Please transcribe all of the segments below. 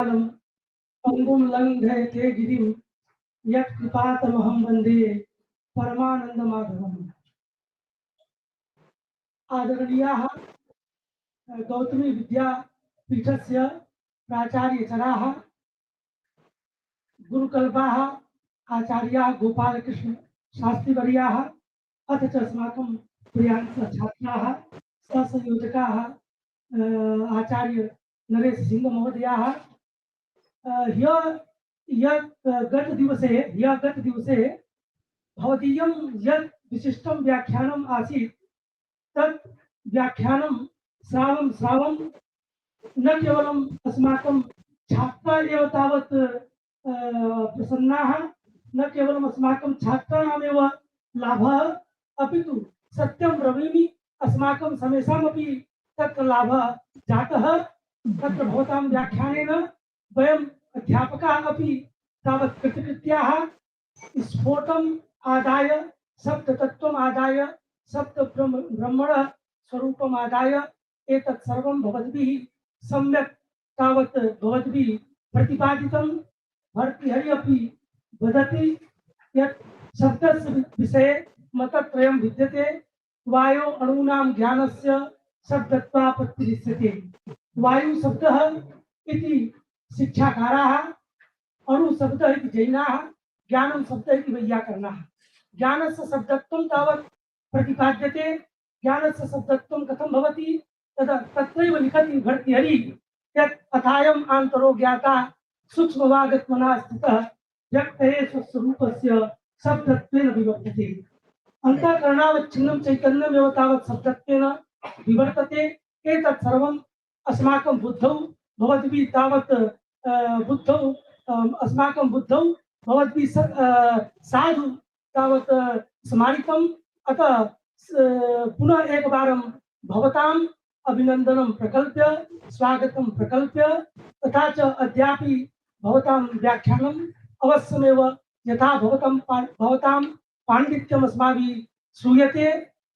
पंगुं लंघयते गिरिं यत्कृपातमहं वन्दे परमानन्दमाधवम्। आदरणीयाः गौतमी विद्यापीठस्य प्राचार्यचराः, गुरुकल्पाः, आचार्याः गोपालकृष्ण शास्त्रीवर्याः, अथ च अस्माकं प्रियांश छात्राः, सहसंयोजकाः आचार्य नरेश सिंह महोदयाः, गत दिवसे भवदीयं यत् विशिष्टं व्याख्यानम् आसीत् तत् व्याख्यानं श्रावं न केवलम् अस्माकं छात्राः एव तावत् प्रसन्नाः, न केवलम् अस्माकं छात्राणामेव लाभः, अपि तु सत्यं ब्रवीमि अस्माकं समेषामपि तत्र लाभः जातः। तत्र भवतां व्याख्यानेन वयम् अध्यापकाः अपि तावत् कृतकृत्याः स्फोटम् आदाय सप्ततत्त्वम् आदाय सप्त ब्रह्मण स्वरूपम् आदाय एतत् सर्वं भवद्भिः सम्यक् तावत् भवद्भिः प्रतिपादितं। भर्तृहरि अपि वदति यत् शब्दस्य विषये मतत्रयं विद्यते। वायो अणूनां ज्ञानस्य शब्दत्वापत्तिरिच्यते। वायु शब्दः इति शिक्षाकाराः, अणु शब्दः इति जैनाः, ज्ञानं शब्दः इति वैयाकरणाः। ज्ञानस्य शब्दत्वं तावत् प्रतिपाद्यते। ज्ञानस्य शब्दत्वं कथं भवति तत्रैव लिखति भर्तृहरि यत् अथायम् आन्तरो ज्ञाता सूक्ष्मवागत्मना स्थितः व्यक्तये स्वस्वरूपस्य शब्दत्वेन विवर्तते। अन्तःकरणावच्छिन्नं चैतन्यमेव तावत् शब्दत्वेन विवर्तते। एतत् सर्वम् अस्माकं बुद्धौ भवद्भिः तावत् अस्माकं बुद्धौ भवद्भिः साधु तावत् स्मारितम्। अतः पुनः एकवारं भवताम् अभिनन्दनं प्रकल्प्य स्वागतं प्रकल्प्य तथा च अद्यापि भवतां व्याख्यानम् अवश्यमेव यथा भवतां पाण्डित्यम् अस्माभिः श्रूयते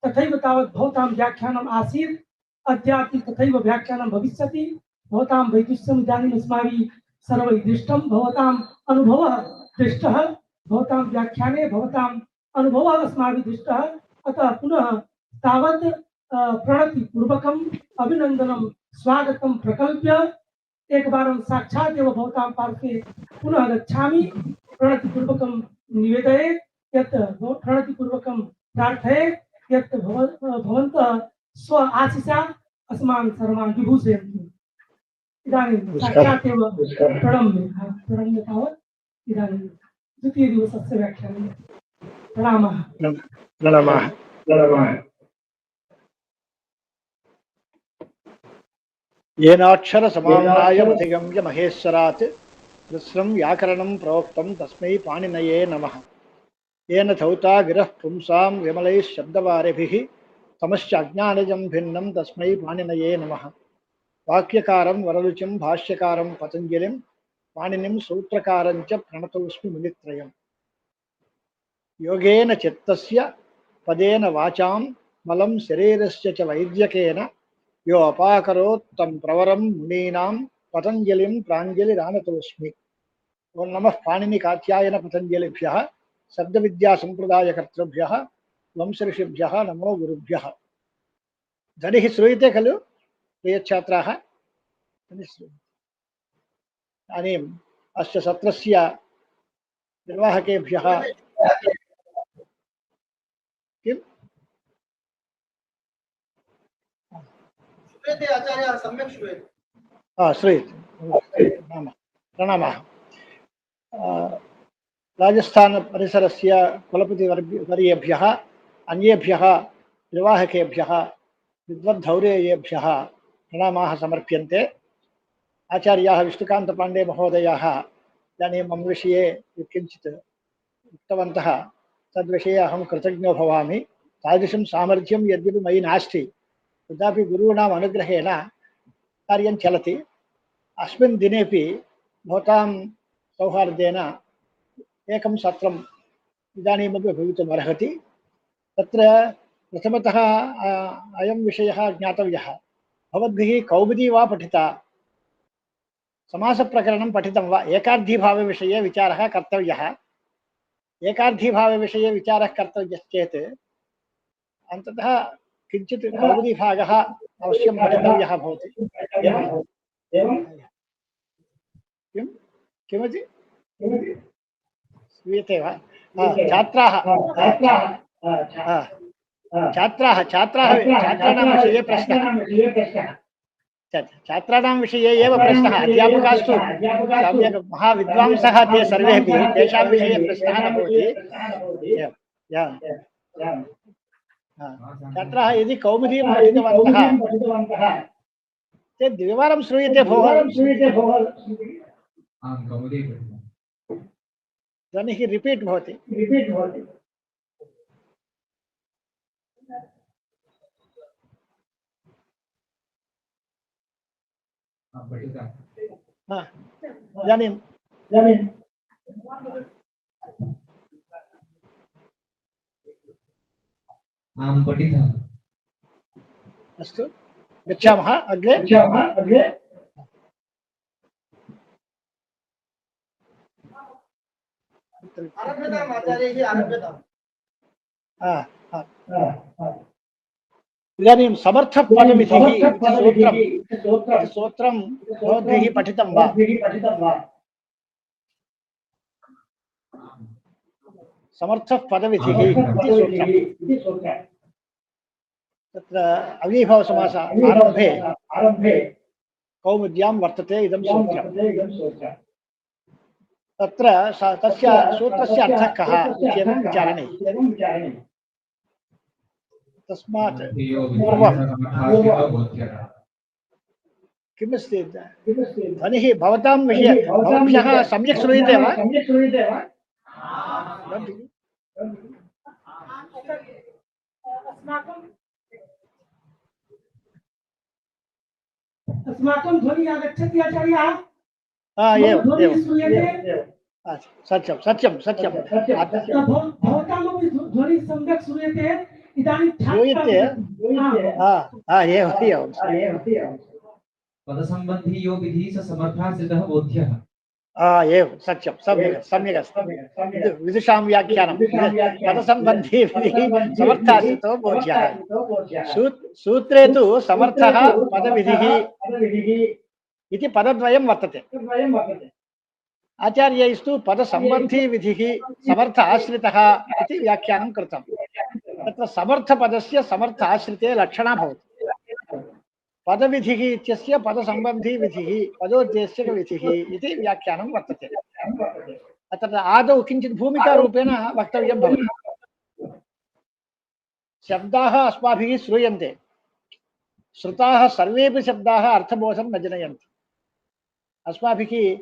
तथैव तावत् भवतां व्याख्यानम् आसीत्, अद्यापि तथैव व्याख्यानं भविष्यति। भवतां वैदुष्यम् इदानीम् अस्माभिः सर्वैः दृष्टं, भवताम् अनुभवः दृष्टः, भवतां व्याख्याने भवताम् अनुभवः अस्माभिः दृष्टः। अतः पुनः तावत् प्रणतिपूर्वकम् अभिनन्दनं स्वागतं प्रकल्प्य एकवारं साक्षात् एव भवतां पार्श्वे पुनः गच्छामि। प्रणतिपूर्वकं निवेदये यत् प्रणतिपूर्वकं प्रार्थये यत् भवन्तः स्व आशिषा अस्मान् सर्वान् विभूषयन्तु। इदानीं साक्षात् एव प्रणम्य तावत् इदानीं द्वितीयदिवसस्य व्याख्याने प्रणामः। प्रणमाः। येनाक्षर समाम्नाय मतिगम्य महेश्वरात् कृत्स्नं व्याकरणं प्रोक्तं तस्मै पाणिनये नमः। येन धौता गिरः पुंसां विमलैः शब्दवारिभिः तमश्च अज्ञानजं भिन्नं तस्मै पाणिनये नमः। वाक्यकारं वररुचिं भाष्यकारं पतञ्जलिं पाणिनिं सूत्रकारं च प्रणतोऽस्मि मुनित्रयम्। योगेन चित्तस्य पदेन वाचां मलं शरीरस्य च वैद्यकेन यो अपाकरोत्तं प्रवरं मुनीनां पतञ्जलिं प्राञ्जलिरानतोऽस्मि। ओं नमः पाणिनि कात्यायन पतञ्जलिभ्यः शब्दविद्यासम्प्रदायकर्तृभ्यः वंशऋषिभ्यः नमो गुरुभ्यः। ध्वनिः श्रूयते खलु प्रियछात्राः? इदानीम् अस्य सत्रस्य निर्वाहकेभ्यः किम् आचार्य सम्यक् श्रूयते। श्रूयते। प्रणामः। राजस्थान परिसरस्य कुलपतिवर्येभ्यः अन्येभ्यः निर्वाहकेभ्यः विद्वद्धौरेयेभ्यः प्रणामाः समर्प्यन्ते। आचार्याः विष्णुकान्तपाण्डे महोदयाः इदानीं मम विषये किञ्चित् उक्तवन्तः, तद्विषये अहं कृतज्ञो भवामि। तादृशं सामर्थ्यं यद्यपि मयि नास्ति तथापि गुरूणाम् अनुग्रहेण कार्यं चलति। अस्मिन् दिनेपि भवतां सौहार्देन एकं सत्रम् इदानीमपि भवितुमर्हति। तत्र प्रथमतः अयं विषयः ज्ञातव्यः। भवद्भिः कौमुदी वा पठिता? समासप्रकरणं पठितं वा? एकार्थीभावविषये विचारः कर्तव्यः। एकार्थीभावविषये विचारः कर्तव्यश्चेत् अन्ततः किञ्चित् कौमुदीभागः अवश्यं पठितव्यः भवति। एवं किं किमिति श्रूयते वा? छात्राणां विषये प्रश्नः। छात्राणां विषये एव प्रश्नः। अध्यापकास्तु सम्यक् महाविद्वांसः ते सर्वेपि, तेषां विषये प्रश्नः न भवति। छात्राः यदि कौमुदीं पठितवन्तः चेत् द्विवारं श्रूयते भोः। ध्वनिः रिपीट् भवति। इदानीं अस्तु, गच्छामः अग्रे। इदानीं समर्थपदविधिः सूत्रं भवद्भिः पठितं वा? समर्थपदविधिः इति सूत्रम्। तत्र अव्ययीभावसमास आरम्भे कौमुद्यां वर्तते इदं सूत्रम्। तत्र तस्य सूत्रस्य अर्थः कः इत्येवं विचारणीयः। तस्मात् पूर्वं किमस्ति ध्वनिः भवतां विषये भवद्भ्यः सम्यक् श्रूयते वा? अस्माकं ध्वनिः आगच्छति आचार्याः? सत्यं सत्यं सत्यं। भवतामपि ध्वनिः सम्यक् श्रूयते इदानीं श्रूयते। एवं पदसम्बन्धी यो विधिः स समर्थाश्रितः बोध्यः। एवं सत्यं सम्यक् अस्ति। विदुषां व्याख्यानं पदसम्बन्धी विधिः समर्थाश्रितो बोध्यः। सूत्रे तु समर्थः पदविधिः इति पदद्वयं वर्तते। आचार्यैस्तु पदसम्बन्धी विधिः समर्थ आश्रितः इति व्याख्यानं कृतं। तत्र समर्थपदस्य समर्थ आश्रिते लक्षणा भवति। पदविधिः इत्यस्य पदसम्बन्धी विधिः पदोद्देश्यक विधिः इति व्याख्यानं वर्तते। अत्र आदौ किञ्चित् भूमिकारूपेण वक्तव्यं भवति। शब्दाः अस्माभिः श्रूयन्ते, श्रुताः सर्वेपि शब्दाः अर्थबोधं न जनयन्ति। अस्माभिः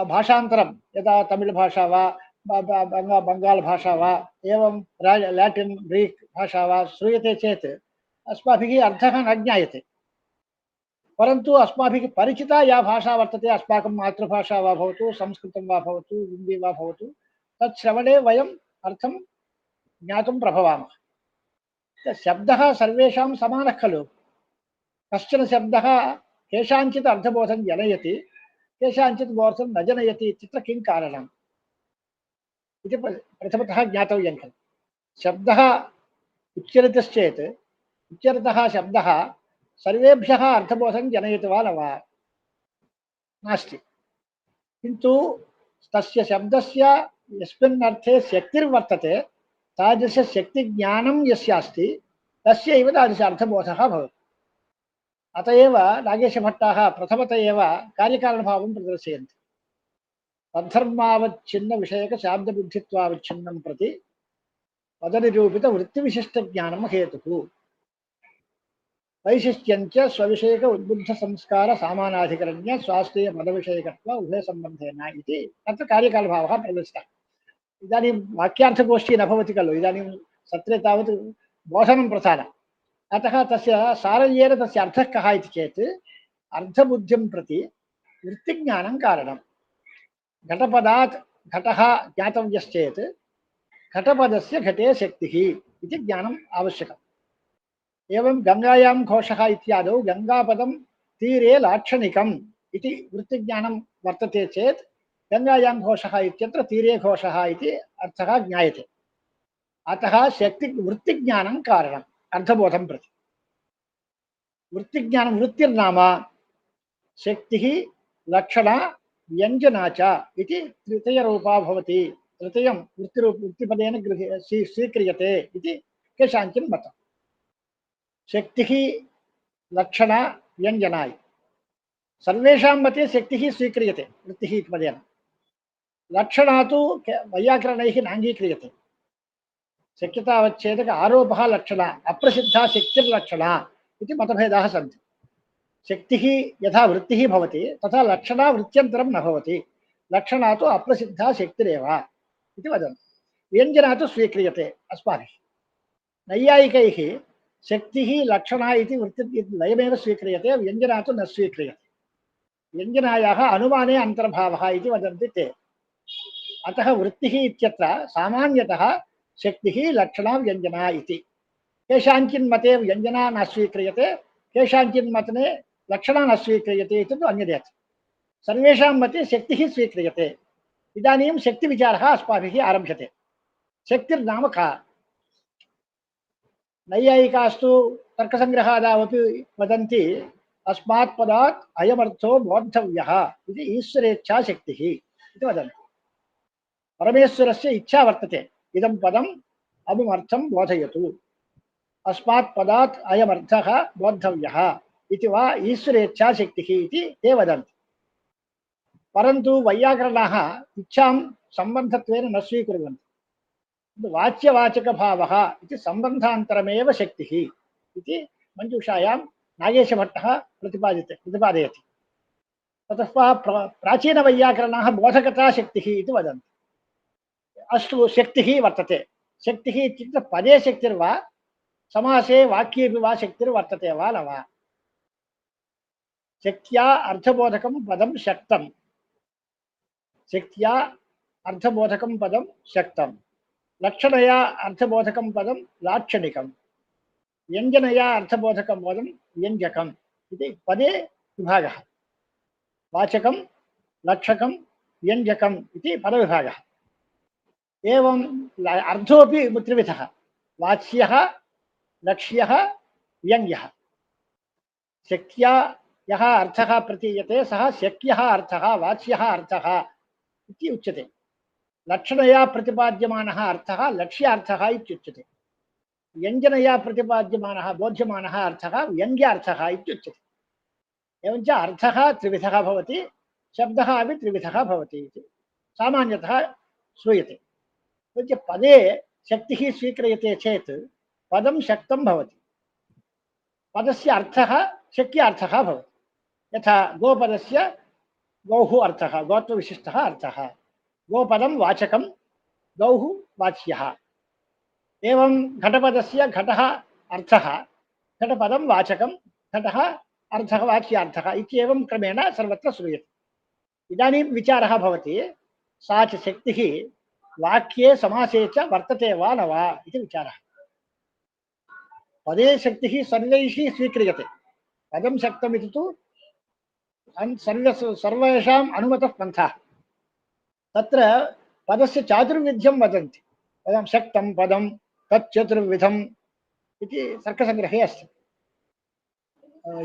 भाषान्तरं यदा तमिळ् भाषा वा बंगाल भाषा वा एवं लैटिन ग्रीक भाषा वा श्रूयते चेत् अस्माभिः अर्थः न ज्ञायते। परन्तु अस्माभिः परिचिता या भाषा वर्तते, अस्माकं मातृभाषा वा भवतु, संस्कृतं वा भवतु, हिन्दी वा भवतु, तत्श्रवणे वयम् अर्थं ज्ञातुं प्रभवामः। शब्दः सर्वेषां समानः खलु। कश्चन शब्दः केषाञ्चित् अर्थबोधं जनयति, केषाञ्चित् बोधं न जनयति इत्यत्र किं कारणम् इति प्रथमतः ज्ञातव्यं खलु। शब्दः उच्चरितश्चेत् उच्चरितः शब्दः सर्वेभ्यः अर्थबोधं जनयति वा न वा? नास्ति। किन्तु तस्य शब्दस्य यस्मिन् अर्थे शक्तिर्वर्तते, तादृशशक्तिज्ञानं यस्य अस्ति तस्यैव तादृश अर्थबोधः भवति। अत एव नागेशभट्टाः प्रथमतः एव कार्यकारणभावं प्रदर्शयन्ति। तद्धर्मावच्छिन्नविषयकशाब्दबुद्धित्वावच्छिन्नं प्रति पदनिरूपितवृत्तिविशिष्टज्ञानं हेतुः वैशिष्ट्यञ्च स्वविषयक उद्बुद्धसंस्कार सामानाधिकरण्य स्वास्थ्य पदविषयकत्व उभयसम्बन्धेन इति तत्र कार्यकालभावः प्रदर्शितः। इदानीं वाक्यार्थगोष्ठी न भवति खलु। इदानीं सत्रे तावत् बोधनं प्रधानम्। अतः तस्य सारल्येन तस्य अर्थः कः इति चेत् अर्थबुद्धिं प्रति वृत्तिज्ञानं कारणम्। घटपदात् घटः ज्ञातव्यश्चेत् घटपदस्य घटे शक्तिः इति ज्ञानम् आवश्यकम्। एवं गंगायां घोषः इत्यादौ गंगापदं तीरे लाक्षणिकम् इति वृत्तिज्ञानं वर्तते चेत् गङ्गायां घोषः इत्यत्र तीरे घोषः इति अर्थः ज्ञायते। अतः वृत्तिज्ञानं कारणम् अर्थबोधं प्रति। वृत्तिज्ञानं वृत्तिर्नाम शक्तिः लक्षणा व्यञ्जना च इति तृतीयरूपा भवति। तृतीयं वृत्तिपदेन स्वीक्रियते इति केषाञ्चिन् मतं। शक्तिः लक्षणा व्यञ्जना सर्वेषां मते शक्तिः स्वीक्रियते वृत्तिः इति पदेन। लक्षणा तु वैयाकरणैः नाङ्गीक्रियते। शक्यतावच्छेदक आरोपः लक्षणा, अप्रसिद्धा शक्तिर्लक्षणा इति मतभेदाः सन्ति। शक्तिः यथा वृत्तिः भवति तथा लक्षणा वृत्त्यन्तरं न भवति। लक्षणा तु अप्रसिद्धा शक्तिरेव इति वदन्ति। व्यञ्जना तु स्वीक्रियते अस्माभिः। नैयायिकैः शक्तिः लक्षणा इति लयमेव स्वीक्रियते, व्यञ्जना तु न स्वीक्रियते। व्यञ्जनायाः अनुमाने अन्तर्भावः इति वदन्ति ते। अतः वृत्तिः इत्यत्र सामान्यतः शक्तिः लक्षणा व्यञ्जना इति। केषाञ्चिन् मते व्यञ्जना न स्वीक्रियते, केषाञ्चिन् मते लक्षणा न स्वीक्रियते इति तु अन्यदेव। सर्वेषां मते शक्तिः स्वीक्रियते। इदानीं शक्तिविचारः अस्माभिः आरभ्यते। शक्तिर्नाम का? नैयायिकास्तु तर्कसङ्ग्रहादावपि वदन्ति अस्मात् पदात् अयमर्थो बोद्धव्यः इति ईश्वरेच्छा शक्तिः इति वदन्ति। परमेश्वरस्य इच्छा वर्तते, इदं पदम् अमुमर्थं बोधयतु, अस्मात् पदात् अयमर्थः बोद्धव्यः इति वा ईश्वरेच्छा शक्तिः इति ते वदन्ति। परन्तु वैयाकरणाः इच्छां सम्बन्धत्वेन न स्वीकुर्वन्ति। वाच्यवाचकभावः इति सम्बन्धान्तरमेव शक्तिः इति मञ्जूषायां नागेशभट्टः प्रतिपादयति। ततः प्राचीनवैयाकरणाः बोधकता शक्तिः इति वदन्ति। अस्तु, शक्तिः वर्तते। शक्तिः इत्युक्ते पदे शक्तिर्वा समासे वाक्येपि वा शक्तिर्वर्तते वा न वा? शक्त्या अर्थबोधकं पदं शक्तं। शक्त्या अर्थबोधकं पदं शक्तं। लक्षणया अर्थबोधकं पदं लाक्षणिकं। व्यञ्जनया अर्थबोधकं पदं व्यञ्जकम् इति पदे विभागः। वाचकं, लक्षकं, व्यञ्जकम् इति पदविभागः। एवं अर्थोपि त्रिविधः: वाच्यः, लक्ष्यः, व्यङ्ग्यः। शक्त्या यः अर्थः प्रतीयते सः शक्यः अर्थः, वाच्यः अर्थः इति उच्यते। लक्षणया प्रतिपाद्यमानः अर्थः लक्ष्यार्थः इत्युच्यते। व्यञ्जनया प्रतिपाद्यमानः बोध्यमानः अर्थः व्यङ्ग्यार्थः इत्युच्यते। एवञ्च अर्थः त्रिविधः भवति, शब्दः अपि त्रिविधः भवति इति सामान्यतः श्रूयते। एवञ्च पदे शक्तिः स्वीक्रियते चेत् पदं शक्तं भवति। पदस्य अर्थः शक्यार्थः भवति। यथा गोपदस्य गौः अर्थः, गोत्वविशिष्टः अर्थः। गोपदं वाचकं, गौः वाच्यः। एवं घटपदस्य घटः अर्थः, घटपदं वाचकं, घटः अर्थः वाच्यार्थः इत्येवं क्रमेण सर्वत्र श्रूयते। इदानीं विचारः भवति, सा च शक्तिः वाक्ये समासे च वर्तते वा न वा इति विचारः। पदे शक्तिः सर्वैः स्वीक्रियते। पदं शक्तम् इति तु सर्वेषाम् अनुमतः पन्थः। तत्र पदस्य चातुर्विध्यं वदन्ति। पदं शक्तं पदं तच्चतुर्विधम् इति तर्कसङ्ग्रहे अस्ति।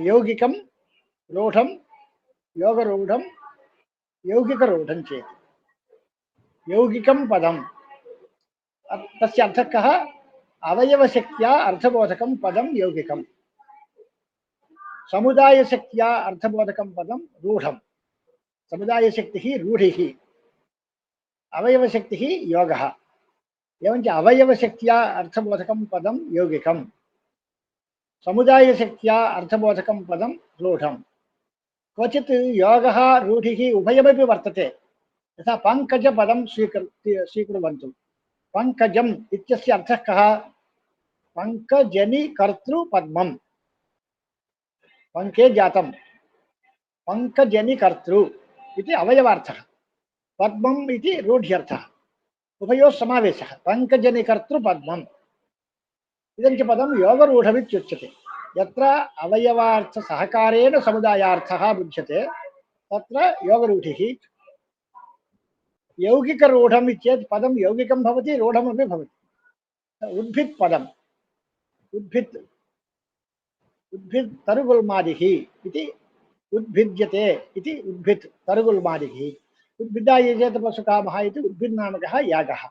यौगिकं, रूढं, योगरूढं, यौगिकरूढं चेत् यौगिकं पदं, तस्य अर्थः कः? अवयवशक्त्या अर्थबोधकं पदं यौगिकं। समुदायशक्त्या अर्थबोधकं पदं रूढं। समुदायशक्तिः रूढिः, अवयवशक्तिः योगः। एवञ्च अवयवशक्त्या अर्थबोधकं पदं यौगिकं, समुदायशक्त्या अर्थबोधकं पदं रूढं। क्वचित् योगः रूढिः उभयमपि वर्तते। यथा पङ्कजपदं स्वीकुर्वन्तु। पङ्कजम् इत्यस्य अर्थः कः? पङ्कजनिकर्तृपद्मं। पङ्के जातं पङ्कजनिकर्तृ इति अवयवार्थः। पद्मम् इति रूढ्यर्थः। उभयोः समावेशः, पङ्कजनिकर्तृपद्मम्। इदं च पदं योगरूढमित्युच्यते। यत्र अवयवार्थसहकारेण समुदायार्थः बुध्यते तत्र योगरूढिः। यौगिकरूढम् इत्येतत् पदं यौगिकं भवति, रूढमपि भवति। उद्भित् पदम्, उद्भित् उद्भित् तरुगुल्मादिः इति उद्भिद्यते इति उद्भित् तरुगुल्मादिः। उद्भिद्धाय चेत् पशुकामः इति उद्भिन्नामकः यागः।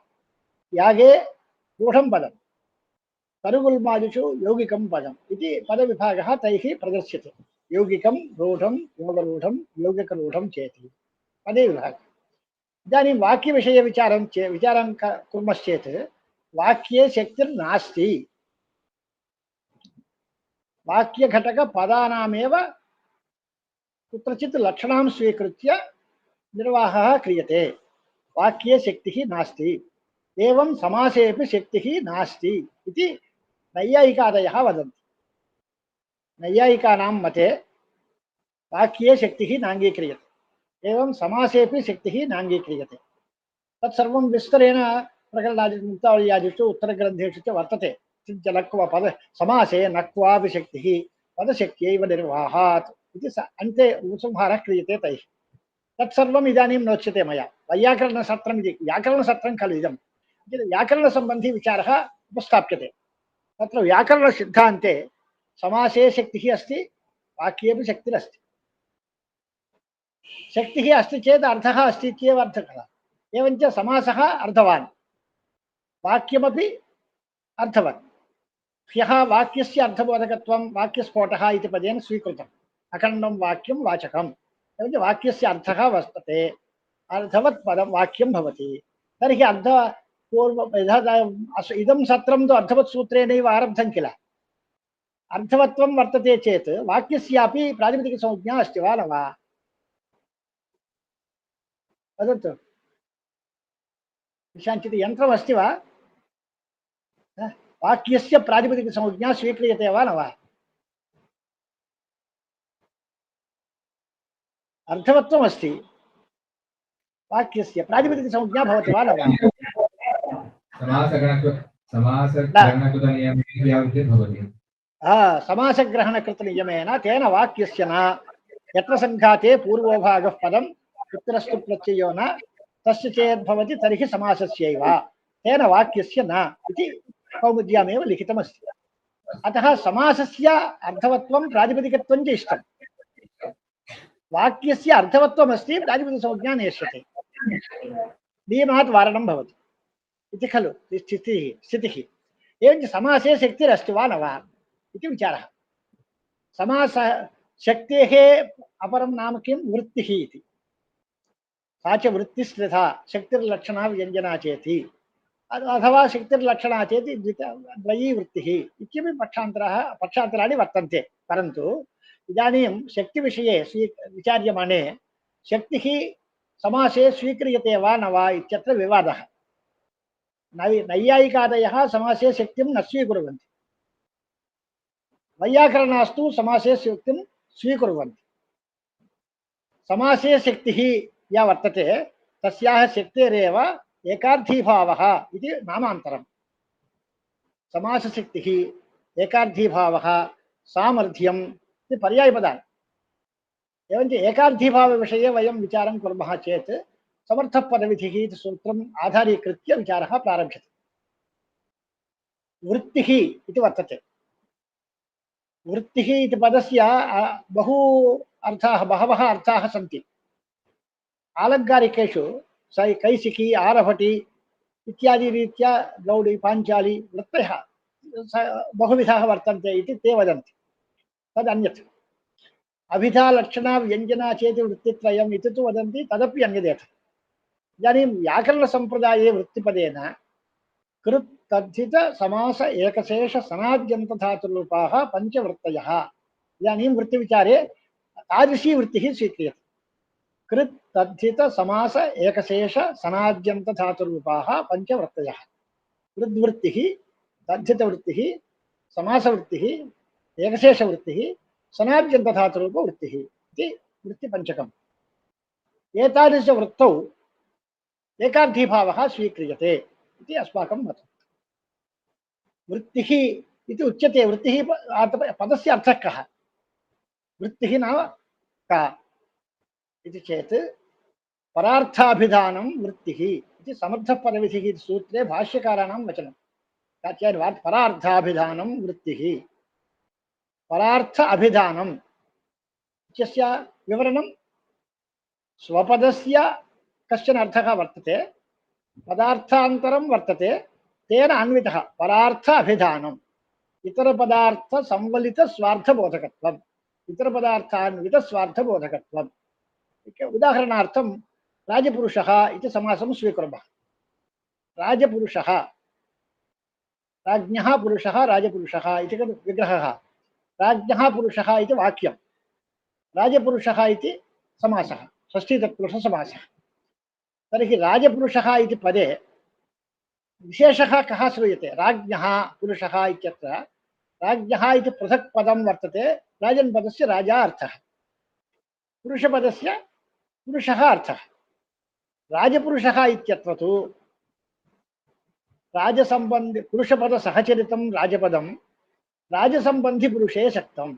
यागे रूढं पदं, तरुगुल्मादिषु यौगिकं पदम् इति पदविभागः तैः प्रदर्श्यते। यौगिकं, रूढं, योगरूढं, यौगिकरूढं चेति पदे विभागः। इदानीं वाक्यविषये विचारं कुर्मश्चेत् वाक्ये शक्तिर्नास्ति। वाक्यघटकपदानामेव कुत्रचित् लक्षणां स्वीकृत्य निर्वाहः क्रियते। वाक्ये शक्तिः नास्ति। एवं समासेपि शक्तिः नास्ति इति नैयायिकादयः वदन्ति। नैयायिकानां मते वाक्ये शक्तिः नाङ्गीक्रियते, एवं समासेपि शक्तिः नाङ्गीक्रियते। तत्सर्वं विस्तरेण प्रकरणादि मुक्तावल्यादिषु उत्तरग्रन्थेषु च वर्तते। किञ्च नक्व पद समासे नक्वापि शक्तिः पदशक्त्यैव निर्वाहात् इति अन्ते उपसंहारः क्रियते तैः। तत्सर्वम् इदानीं नोच्यते मया। वैयाकरणसत्रम् इति व्याकरणसत्रं खलु इदं। व्याकरणसम्बन्धी विचारः उपस्थाप्यते। तत्र व्याकरणसिद्धान्ते समासे शक्तिः अस्ति, वाक्येपि शक्तिरस्ति। शक्तिः अस्ति चेत् अर्थः अस्ति इत्येव अर्थः। एवञ्च समासः अर्थवान्, वाक्यमपि अर्थवत्। ह्यः वाक्यस्य अर्थबोधकत्वं वाक्यस्फोटः इति पदेन स्वीकृतम्। अखण्डं वाक्यं वाचकम्। एवञ्च वाक्यस्य अर्थः वर्तते, अर्थवत् पदं वाक्यं भवति। तर्हि इदं सत्रं तु अर्थवत् सूत्रेणैव आरब्धं किल। अर्थवत्वं वर्तते चेत् वाक्यस्यापि प्रातिपदिकसंज्ञा अस्ति वा न वा? वदतु। निशाञ्चित् यन्त्रमस्ति वा? वाक्यस्य प्रातिपदिकसंज्ञा स्वीक्रियते वा न वा? अर्थवत्वमस्ति, वाक्यस्य प्रातिपदिकसंज्ञा भवति वा न वा? समासग्रहणकृतनियमेन तेन वाक्यस्य न यत्र सङ्घाते पूर्वो भागः पदम् उत्तरस्तु प्रत्ययो न तस्य चेद्भवति तर्हि समासस्यैव तेन वाक्यस्य न इति कौमुद्यामेव लिखितमस्ति। अतः समासस्य अर्थवत्वं प्रातिपदिकत्वं च इष्टम्। वाक्यस्य अर्थवत्वमस्ति, प्रातिपदिकसंज्ञा नेष्यते, नियमात् वारणं भवति इति खलु स्थितिः। एवञ्च समासे शक्तिरस्ति वा न वा इति विचारः। समास शक्तेः अपरं नाम किं? वृत्तिः इति। सा च वृत्तिस्त्रिधा शक्तिर्लक्षणा व्यञ्जना चेति अथवा शक्तिर्लक्षणा चेति द्वयी वृत्तिः इत्यपि पक्षान्तराणि वर्तन्ते। परन्तु इदानीं शक्तिविषये विचार्यमाणे शक्तिः समासे स्वीक्रियते वा न वा इत्यत्र विवादः। नैयायिकादयः समासे शक्तिं न स्वीकुर्वन्ति, वैयाकरणास्तु समासे शक्तिं स्वीकुर्वन्ति। समासे शक्तिः या वर्तते तस्याः शक्तेरेव एकार्थीभावः इति नामान्तरम्। समासशक्तिः, एकार्थीभावः, सामर्थ्यम् इति पर्यायपदानि। एवञ्च एकार्थीभावविषये वयं विचारं कुर्मः चेत् समर्थपदविधिः इति सूत्रम् आधारीकृत्य विचारः प्रारभ्यते। वृत्तिः इति वर्तते। वृत्तिः इति पदस्य बहवः अर्थाः सन्ति। आलङ्कारिकेषु कैसिकी, आरभटी इत्यादि रीत्या गौडी, पाञ्चाली वृत्तयः बहुविधाः वर्तन्ते इति ते वदन्ति। तदन्यत्। अभिधा लक्षणा व्यञ्जना चेति वृत्तित्रयम् इति तु वदन्ति, तदपि अन्यदेव। इदानीं व्याकरणसम्प्रदाये वृत्तिपदेन कृत् तद्धित समास एकशेष सनाद्यन्तधातुरूपाः पञ्चवृत्तयः। इदानीं वृत्तिविचारे तादृशी वृत्तिः स्वीक्रियते। कृत् तद्धित समास एकशेष सनाद्यन्तधातुरूपाः पञ्चवृत्तयः। कृद्वृत्तिः, तद्धितवृत्तिः, समासवृत्तिः, एकशेषवृत्तिः, सनाद्यन्तधातुरूपवृत्तिः इति वृत्तिपञ्चकम्। एतादृशवृत्तौ एकार्थीभावः स्वीक्रियते इति अस्माकं मतम्। वृत्तिः इति उच्यते। वृत्तिः पदस्य अर्थः कः? वृत्तिः नाम का? इति चेत् परार्थाभिधानं वृत्तिः इति समर्थपदविधिः इति सूत्रे भाष्यकाराणां वचनं वाक्यानुवाद परार्थाभिधानं वृत्तिः परार्थ अभिधानम् इत्यस्य विवरणं स्वपदस्य कश्चन अर्थः वर्तते पदार्थान्तरं वर्तते तेन अन्वितः परार्थ अभिधानम् इतरपदार्थ संवलित स्वार्थबोधकत्वम् इतरपदार्थान्वित स्वार्थबोधकत्वम् उदाहरणार्थं राजपुरुषः इति समासं स्वीकुर्मः राजपुरुषः राज्ञः पुरुषः राजपुरुषः इति विग्रहः राज्ञः पुरुषः इति वाक्यं राजपुरुषः इति समासः षष्ठीतत्पुरुषसमासः तर्हि राजपुरुषः इति पदे विशेषः कः श्रूयते राज्ञः पुरुषः इत्यत्र राज्ञः इति पृथक् पदं वर्तते राजन् पदस्य राजा अर्थः पुरुषपदस्य पुरुषः अर्थः राजपुरुषः इत्यत्र तु राजसम्बन्धि पुरुषपदसहचरितं राजपदं राजसम्बन्धिपुरुषे शक्तं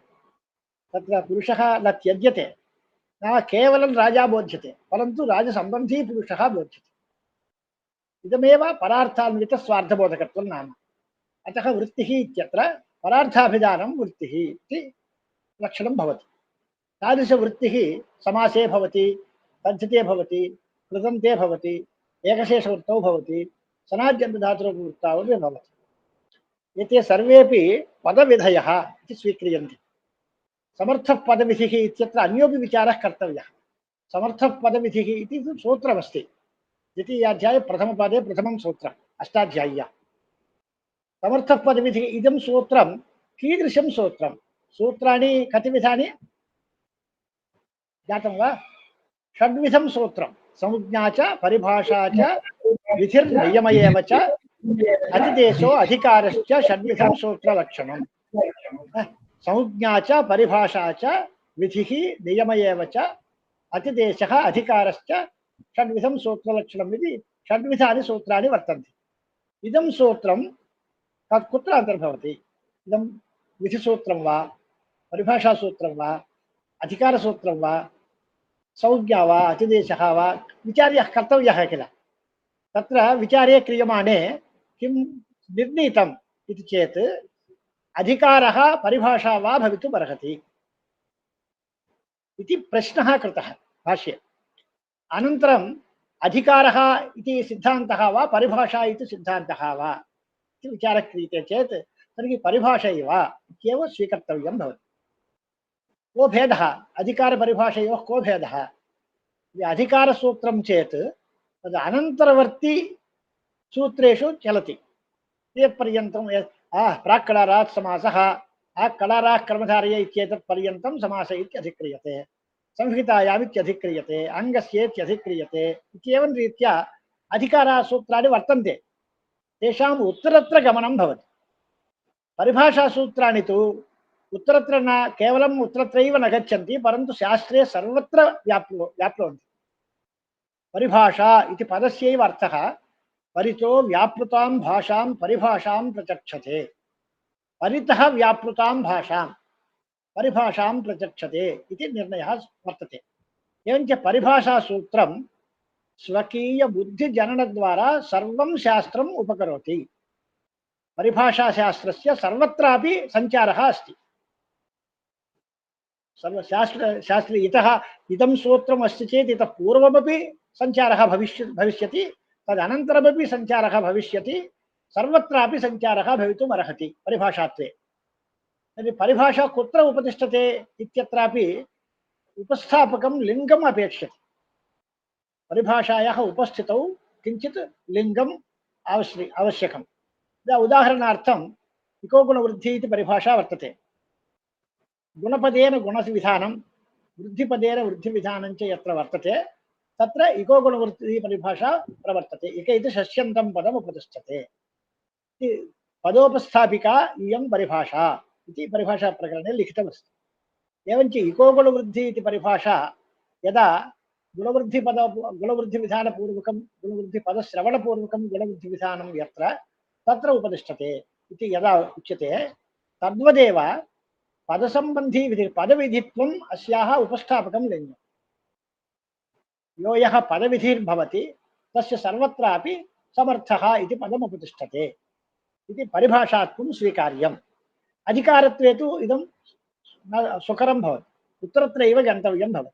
तत्र पुरुषः न त्यज्यते न केवलं राजा बोध्यते परन्तु राजसम्बन्धी पुरुषः बोध्यते इदमेव परार्थान्वितस्वार्थबोधकत्वं नाम अतः वृत्तिः इत्यत्र परार्थाभिधानं वृत्तिः इति लक्षणं भवति तादृशवृत्तिः समासे भवति तद्धिते भवति कृदन्ते भवति एकशेषवृत्तौ भवति सनाद्यन्तधातुरूपवृत्तावपि भवति एते सर्वेपि पदविधयः इति स्वीक्रियन्ते समर्थः पदविधिः इत्यत्र अन्योपि विचारः कर्तव्यः समर्थः पदविधिः इति सूत्रमस्ति द्वितीयाध्याये प्रथमपादे प्रथमं सूत्रम् अष्टाध्याय्या समर्थः पदविधिः इदं सूत्रं कीदृशं सूत्रं सूत्राणि कति विधानि ज्ञातं वा षड्विधं सूत्रं संज्ञा च परिभाषा च विधिर्नियम एव च अतिदेशो अधिकारश्च षड्विधं सूत्रलक्षणम् संज्ञा च परिभाषा च विधिः नियम एव च अतिदेशः अधिकारश्च षड्विधं सूत्रलक्षणम् इति षड्विधानि सूत्राणि वर्तन्ते इदं सूत्रं कुत्र अन्तर्भवति इदं विधिसूत्रं वा परिभाषासूत्रं वा अधिकारसूत्रं वा संज्ञा वा अतिदेशः वा विचार्यः कर्तव्यः किल तत्र विचारे क्रियमाणे किं निर्णीतम् इति चेत् अधिकारः परिभाषा वा भवितुम् अर्हति इति प्रश्नः कृतः भाष्ये अनन्तरम् अधिकारः इति सिद्धान्तः वा परिभाषा इति सिद्धान्तः वा इति विचारः क्रियते चेत् तर्हि परिभाषैव इत्येव स्वीकर्तव्यं भवति को भेदः अधिकारपरिभाषयोः को भेदः अधिकारसूत्रं चेत् तद् अनन्तरवर्ती सूत्रेषु चलति यत्पर्यन्तं प्राक्कडारात् समासः कडाराः कर्मधारय इत्येतत् पर्यन्तं समास इत्यधिक्रियते संहितायामित्यधिक्रियते अङ्गस्येत्यधिक्रियते इत्येवं रीत्या अधिकारसूत्राणि वर्तन्ते तेषाम् उत्तरत्र गमनं भवति परिभाषासूत्राणि तु उत्तरत्र न केवलम् उत्तरत्रैव न गच्छन्ति परन्तु शास्त्रे सर्वत्र व्याप्नुवन्ति परिभाषा इति पदस्यैव अर्थः परितो व्यापृतां भाषां परिभाषां प्रचक्षते परितः व्यापृतां भाषां परिभाषां प्रचक्षते इति निर्णयः वर्तते एवञ्च परिभाषासूत्रं स्वकीयबुद्धिजननद्वारा सर्वं शास्त्रम् उपकरोति परिभाषाशास्त्रस्य सर्वत्रापि सञ्चारः अस्ति सर्वशास्त्रे इतः इदं सूत्रम् अस्ति चेत् इतः पूर्वमपि सञ्चारः भविष्यति तदनन्तरमपि सञ्चारः भविष्यति सर्वत्रापि सञ्चारः भवितुम् अर्हति परिभाषात्वे यदि परिभाषा कुत्र उपतिष्ठते इत्यत्रापि उपस्थापकं लिङ्गम् अपेक्ष्यते परिभाषायाः उपस्थितौ किञ्चित् लिङ्गम् आवश्यकम् उदाहरणार्थं इको गुणवृद्धि इति परिभाषा वर्तते गुणपदेन गुणविधानं वृद्धिपदेन वृद्धिविधानं च यत्र वर्तते तत्र इको गुणवृद्धि परिभाषा प्रवर्तते इक इति षष्यन्तं पदम् उपतिष्ठते पदोपस्थापिका इयं परिभाषा इति परिभाषाप्रकरणे लिखितमस्ति एवञ्च इको गुणवृद्धि इति परिभाषा यदा गुणवृद्धिविधानपूर्वकं गुणवृद्धिपदश्रवणपूर्वकं गुणवृद्धिविधानं यत्र तत्र उपतिष्ठते इति यदा उच्यते तद्वदेव पदसम्बन्धी विधि पदविधित्वम् अस्याः उपस्थापकं लिङ्गम् यो यः पदविधिर्भवति तस्य सर्वत्रापि समर्थः इति पदमुपतिष्ठते इति परिभाषात्वं स्वीकार्यम्। अधिकारत्वे तु इदं न सुकरं भवति, उत्तरत्रैव गन्तव्यं भवति।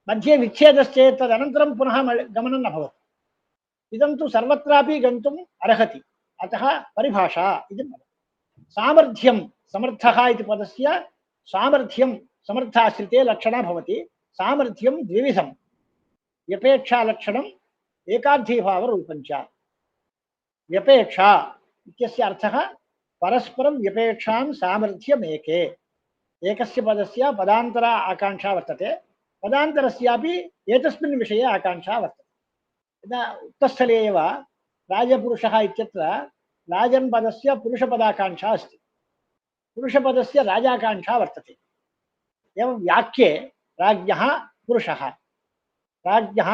मध्ये विच्छेदश्चेत् तदनन्तरं पुनः गमनं न भवति। इदं तु सर्वत्रापि गन्तुम् अर्हति, अतः परिभाषा इति भवति। सामर्थ्यं समर्थः इति पदस्य सामर्थ्यं समर्थाश्रिते लक्षणा भवति। सामर्थ्यं द्विविधं, व्यपेक्षालक्षणम् एकार्थीभावरूपं च। व्यपेक्षा इत्यस्य अर्थः परस्परं व्यपेक्षां सामर्थ्यमेके। एकस्य पदस्य पदान्तर आकाङ्क्षा वर्तते, पदान्तरस्यापि एतस्मिन् विषये आकाङ्क्षा वर्तते। यदा उक्तस्थले एव राजपुरुषः इत्यत्र राजन् पदस्य पुरुषपदाकाङ्क्षा अस्ति, पुरुषपदस्य राजाकाङ्क्षा वर्तते। एवं वाक्ये राज्ञः पुरुषः, राज्ञः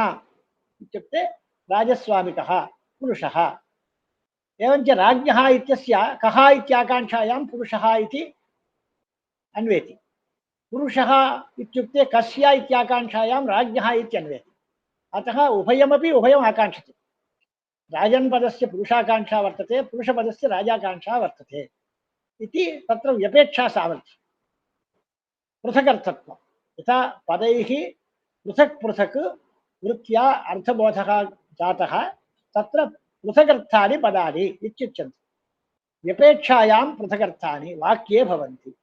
इत्युक्ते राजस्वामिकः पुरुषः। एवञ्च राज्ञः इत्यस्य कः इत्याकाङ्क्षायां पुरुषः इति अन्वेति। पुरुषः इत्युक्ते कस्य इत्याकाङ्क्षायां राज्ञः इत्यन्वेति। अतः उभयमपि उभयम् आकाङ्क्षते। राजन् पदस्य पुरुषाकाङ्क्षा वर्तते, पुरुषपदस्य राजाकाङ्क्षा वर्तते इति तत्र व्यपेक्षा सामर्थ्यं। पृथगर्थत्वं, यथा पदैः पृथक् पृथक् वृत्त्या अर्थबोधः जातः, तत्र पृथगर्थानि पदानि इत्युच्यन्ते। व्यपेक्षायां पृथगर्थानि वाक्ये भवन्ति।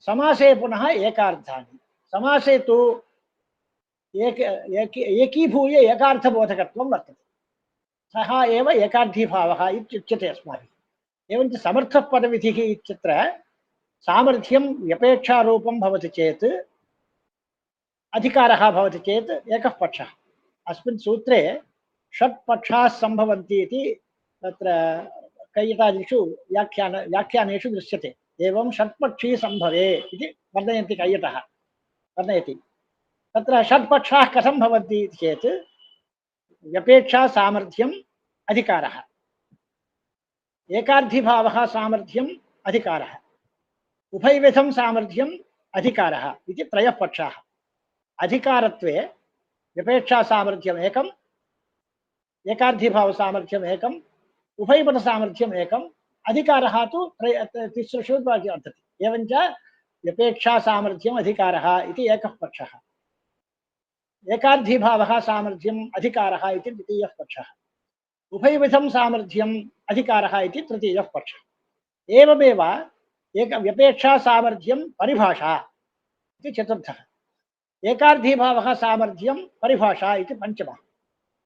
समासे पुनः एकार्थानि। समासे तु एकीभूय एकार्थबोधकत्वं वर्तते, सः एव एकार्थीभावः इत्युच्यते अस्माभिः। एवञ्च समर्थः पदविधिः इत्यत्र सामर्थ्यं व्यपेक्षारूपं भवति चेत्, अधिकारः भवति चेत् एकः पक्षः। अस्मिन् सूत्रे षट् पक्षाः सम्भवन्ति इति तत्र कैयटादिषु व्याख्यानेषु दृश्यते। एवं षट्पक्षी सम्भवे इति वर्णयन्ति कैयटः, वर्णयति। तत्र षट्पक्षाः कथं भवन्ति इति चेत् व्यपेक्षा सामर्थ्यम् अधिकारः, एकार्थीभावः सामर्थ्यम् अधिकारः, उभयविधं सामर्थ्यम् अधिकारः इति त्रयः पक्षाः। अधिकारत्वे व्यपेक्षा सामर्थ्यम् एकम्, एकार्थीभाव सामर्थ्यम् एकम्, उभयपद सामर्थ्यम् एकम्, अधिकारः तु तिसृषु वर्तते। एवञ्च व्यपेक्षा सामर्थ्यम् अधिकारः इति एकः पक्षः, एकार्थीभावः सामर्थ्यम् अधिकारः इति द्वितीयः पक्षः, उभयविधं सामर्थ्यम् अधिकारः इति तृतीयः पक्षः। एवमेव एक व्यपेक्षा सामर्थ्यं परिभाषा इति चतुर्थः, एकार्थीभावः सामर्थ्यं परिभाषा इति पञ्चमः,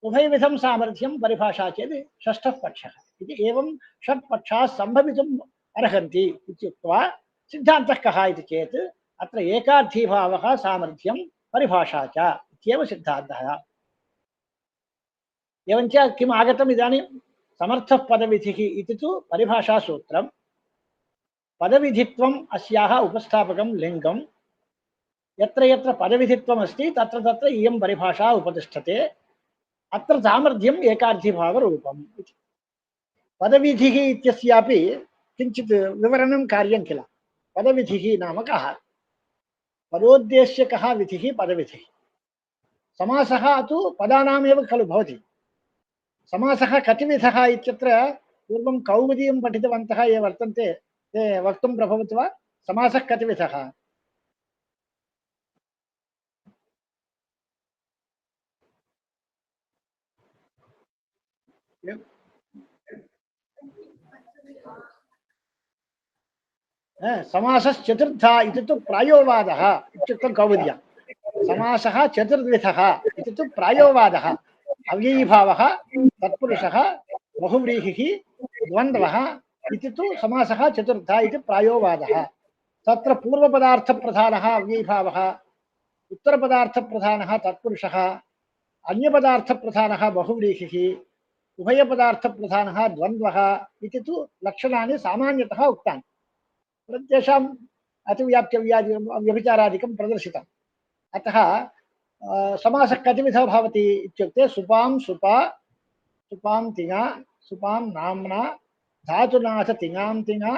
उभयविधं सामर्थ्यं परिभाषा चेत् षष्ठः पक्षः इति। एवं षट् पक्षाः सम्भवितुम् अर्हन्ति इत्युक्त्वा सिद्धान्तः कः इति चेत् अत्र एकार्थीभावः सामर्थ्यं परिभाषा च इत्येव सिद्धान्तः। एवञ्च किम् आगतम् इदानीं, समर्थः पदविधिः इति तु परिभाषासूत्रं। पदविधित्वम् अस्याः उपस्थापकं लिङ्गं। यत्र यत्र पदविधित्वम् अस्ति तत्र तत्र इयं परिभाषा उपतिष्ठते। अत्र सामर्थ्यम् एकार्थीभावरूपम् इति। पदविधिः इत्यस्यापि किञ्चित् विवरणं कार्यं किल। पदविधिः नाम कः, पदोद्देश्यकः विधिः पदविधिः। समासः तु पदानामेव खलु भवति। समासः कतिविधः इत्यत्र पूर्वं कौमुदीं पठितवन्तः ये वर्तन्ते ते वक्तुं प्रभवति वा? समासः कतिविधः? समासश्चतुर्धा इति तु प्रायोवादः इत्युक्तं कौमुद्यां। समासः चतुर्विधः इति तु प्रायोवादः। अव्ययीभावः, तत्पुरुषः, बहुव्रीहिः, द्वन्द्वः इति तु समासः चतुर्धा इति प्रायोवादः। तत्र पूर्वपदार्थप्रधानः अव्ययीभावः, उत्तरपदार्थप्रधानः तत्पुरुषः, अन्यपदार्थप्रधानः बहुव्रीहिः, उभयपदार्थप्रधानः द्वन्द्वः इति तु लक्षणानि सामान्यतः उक्तानि। प्रत्येषाम् अतिव्याप्त्यव्यभिचारादिकं प्रदर्शितम्। अतः समासः कतिविधः भवति इत्युक्ते सुपां सुपा, सुपां तिङा, सुपां नाम्ना, धातुनाथ तिङां तिङा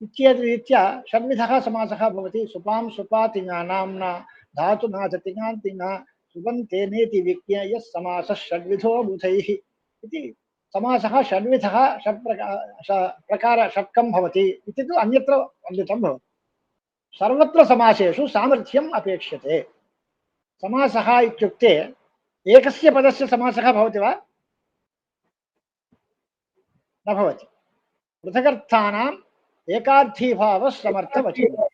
इत्येतरीत्या षड्विधः समासः भवति। सुपां सुपा तिङा नाम्ना, धातुनाथ तिङां तिङा, सुबन्तेनेति विज्ञेय समासः षड्विधो बुधैः इति समासः षड्विधः प्रकार षट्कं भवति इति तु अन्यत्र वर्णितं भवति। सर्वत्र समासेषु सामर्थ्यम् अपेक्ष्यते। समासः इत्युक्ते एकस्य पदस्य समासः भवति वा? न भवति। पृथगर्थानाम् एकार्थीभावः समर्थवचनं।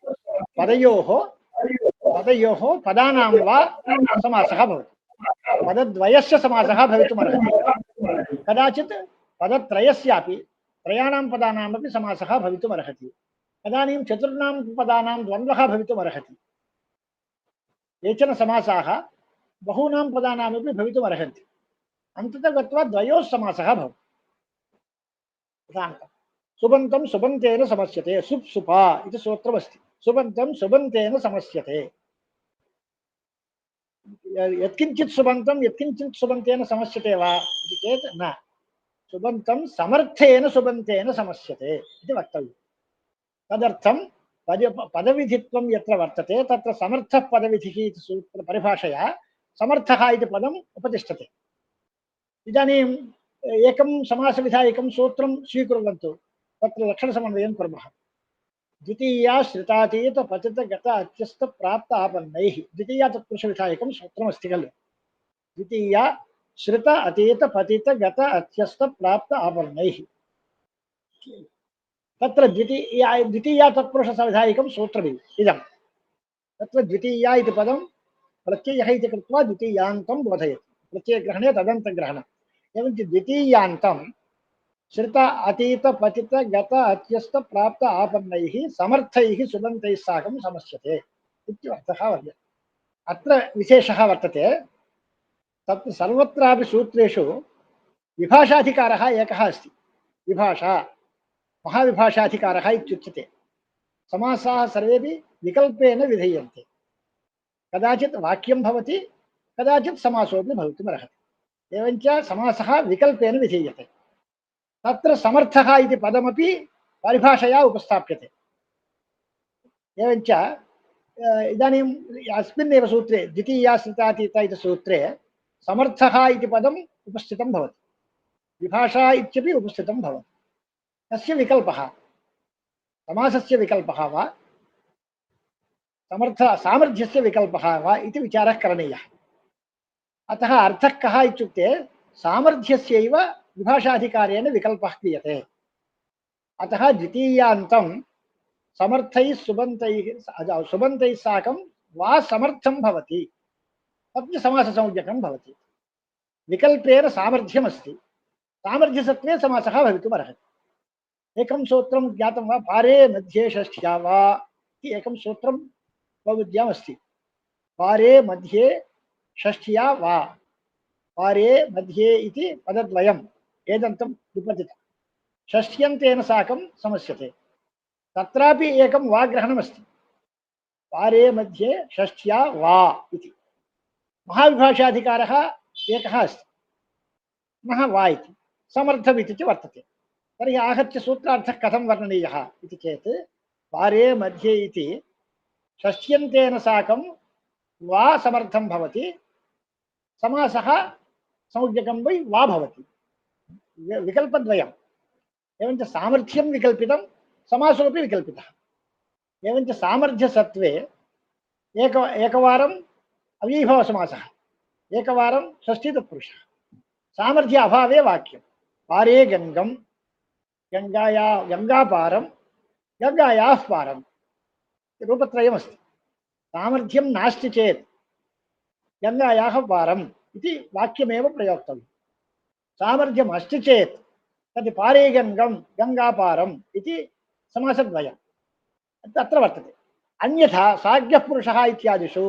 पदयोः पदानां वा समासः भवति। पदद्वयस्य समासः भवितुमर्हति। कदाचित् पदत्रयस्यापि त्रयाणां पदानामपि समासः भवितुमर्हति। तदानीं चतुर्णां पदानां द्वन्द्वः भवितुमर्हति। केचन समासाः बहूनां पदानामपि भवितुमर्हन्ति। अन्ततः गत्वा द्वयोः समासः भवति। उदाहरणं सुबन्तं सुबन्तेन समस्यते। सुप् सुपा इति सूत्रमस्ति। सुबन्तं सुबन्तेन समस्यते। यत्किञ्चित् सुबन्तं यत्किञ्चित् सुबन्तेन समस्यते वा इति चेत् न। सुबन्तं समर्थेन सुबन्तेन समस्यते इति वक्तव्यम्। तदर्थं पदविधित्वं यत्र वर्तते तत्र समर्थः पदविधिः इति परिभाषया समर्थः इति पदम् उपतिष्ठते। इदानीम् एकं समासविधायकं सूत्रं स्वीकुर्वन्तु, तत्र लक्षणसमन्वयं कुर्मः। द्वितीया श्रितातीत पतित गत अत्यस्त प्राप्त आपन्नैः। द्वितीया तत्पुरुषविधायकं सूत्रमस्ति खलु। द्वितीया श्रित अतीत पतित गत अत्यस्त प्राप्त आपन्नैः। तत्र द्वितीया तत्पुरुषविधायकं सूत्रमिति इदं। तत्र द्वितीया इति पदं प्रत्ययः इति कृत्वा द्वितीयान्तं बोधयति। प्रत्ययग्रहणे तदन्तग्रहणम्। एवञ्च द्वितीयान्तं श्रित अतीत पतित गत अत्यस्त प्राप्त आपन्नैः समर्थैः सुबन्तैः साकं समस्यते इत्यर्थः वर्तते। अत्र विशेषः वर्तते। तत्र सर्वत्रापि सूत्रेषु विभाषाधिकारः एकः अस्ति। विभाषा महाविभाषाधिकारः इत्युच्यते। समासाः सर्वेपि विकल्पेन विधीयन्ते। कदाचित् वाक्यं भवति, कदाचित् समासोऽपि भवितुमर्हति। एवञ्च समासः विकल्पेन विधीयते। तत्र समर्थः इति पदमपि परिभाषया उपस्थाप्यते। एवञ्च इदानीम् अस्मिन्नेव सूत्रे द्वितीया श्रितातीता इति सूत्रे समर्थः इति पदम् उपस्थितं भवति। विभाषा इत्यपि उपस्थितं भवति। तस्य विकल्पः समासस्य विकल्पः वा सामर्थ्यस्य विकल्पः वा इति विचारः करणीयः। अतः अर्थः कः इत्युक्ते सामर्थ्यस्यैव विभाषाधिकारेण विकल्पः क्रियते। अतः द्वितीयान्तं समर्थैः सुबन्तैः साकं वा समर्थं भवति। तत् समाससंज्ञकं भवति। विकल्पेन सामर्थ्यमस्ति। सामर्थ्यसत्त्वे समासः भवितुमर्हति। एकं सूत्रं ज्ञातं वा? पारे मध्ये षष्ठ्या वा इति एकं सूत्रं बहुविद्यामस्ति। पारे मध्ये षष्ठ्या वा। पारे मध्ये इति पदद्वयम् एदन्तं विपतितं। षष्ठ्यन्तेन साकं समस्यते। तत्रापि एकं वाग्रहणमस्ति। पारे मध्ये षष्ठ्या वा इति। महाविभाषाधिकारः एकः अस्ति। पुनः वा इति समर्थमिति च वर्तते। तर्हि आहत्य सूत्रार्थः कथं वर्णनीयः इति चेत् पारे मध्ये इति षष्ठ्यन्तेन साकं वा समर्थं भवति। समासः संज्ञकं वै वा भवति। विकल्पद्वयम्। एवञ्च सामर्थ्यं विकल्पितं, समासोऽपि विकल्पितः। एवञ्च सामर्थ्यसत्त्वे एकवारम् अव्ययीभावसमासः, एकवारं षष्ठीतत्पुरुषः। सामर्थ्य अभावे वाक्यं पारे गङ्गं गङ्गापारं गङ्गायाः पारं रूपत्रयमस्ति। सामर्थ्यं नास्ति चेत् गङ्गायाः पारम् इति वाक्यमेव प्रयोक्तव्यं। सामर्थ्यम् अस्ति चेत् तद् पारे गङ्गं गङ्गापारम् इति समासद्वयम् तत्र वर्तते। अन्यथा साज्ञः पुरुषः इत्यादिषु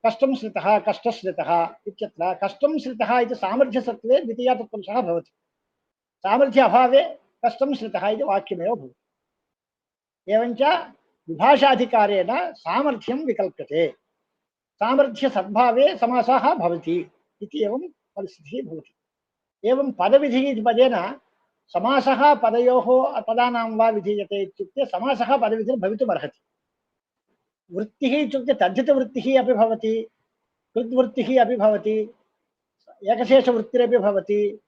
कष्टं श्रितः कष्टश्रितः इत्यत्र कष्टं श्रितः इति सामर्थ्यसत्त्वे द्वितीया तत्पुरुषः भवति। सामर्थ्य अभावे कष्टं श्रितः इति वाक्यमेव भवति। एवञ्च विभाषाधिकारेण सामर्थ्यं विकल्प्यते। सामर्थ्यसद्भावे समासः भवति इति एवं परिस्थितिः भवति। एवं पदविधिः इति पदेन समासः पदयोः पदानां वा विधीयते इत्युक्ते समासः पदविधिर्भवितुमर्हति। वृत्तिः इत्युक्ते तद्धितवृत्तिः अपि भवति, कृद्वृत्तिः अपि भवति, एकशेषवृत्तिरपि भवति,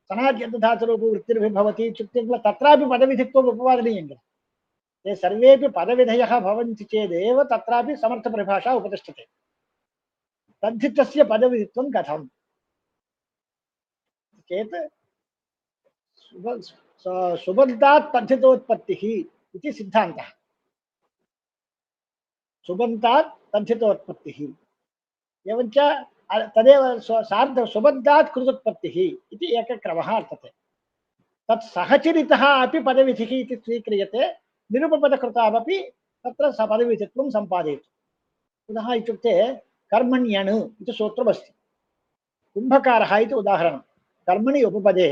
सनाद्यन्तधातुरूपवृत्तिरपि भवति इत्युक्ते तत्रापि पदविधित्वम् उपपादनीयं किल। ते सर्वेपि पदविधयः भवन्ति चेदेव तत्रापि समर्थपरिभाषा उपतिष्ठते। तद्धि तस्य पदविधित्वं कथं चेत् सुबन्तात् तद्धितोत्पत्तिः इति सिद्धान्तः। सुबन्तात् तद्धितोत्पत्तिः एवञ्च तदेव सार्ध सुबन्तात् कृतोत्पत्तिः इति एकः क्रमः वर्तते। तत् सहचरितः अपि पदविधिः इति स्वीक्रियते, निरुपपदकृतावपि तत्र पदविधित्वं सम्पादयति। पुनः इत्युक्ते कर्मण्यण् इति सूत्रमस्ति। कुम्भकारः इति उदाहरणं। कर्मणि उपपदे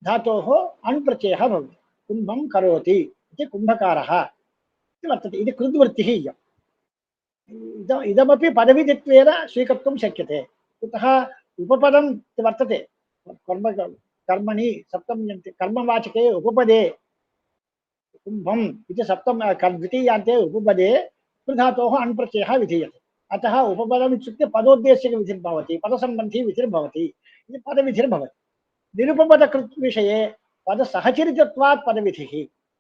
धातोः अण् प्रत्ययः भवति। कुम्भं करोति इति कुम्भकारः इति वर्तते। इति कृद्वृत्तिः इयम्। इदमपि पदविधित्वेन स्वीकर्तुं शक्यते। कुतः उपपदम् इति वर्तते। कर्म कर्मणि सप्तम्यन्ते कर्मवाचके उपपदे कुम्भम् इति द्वितीयान्ते उपपदे कृधातोः अण् प्रत्ययः विधीयते। अतः उपपदम् इत्युक्ते पदोद्देशिकविधिर्भवति, पदसम्बन्धी विधिर्भवति, इति पदविधिर्भवति। निरुपपदकृत् विषये पदसहचरितत्वात् पदविधिः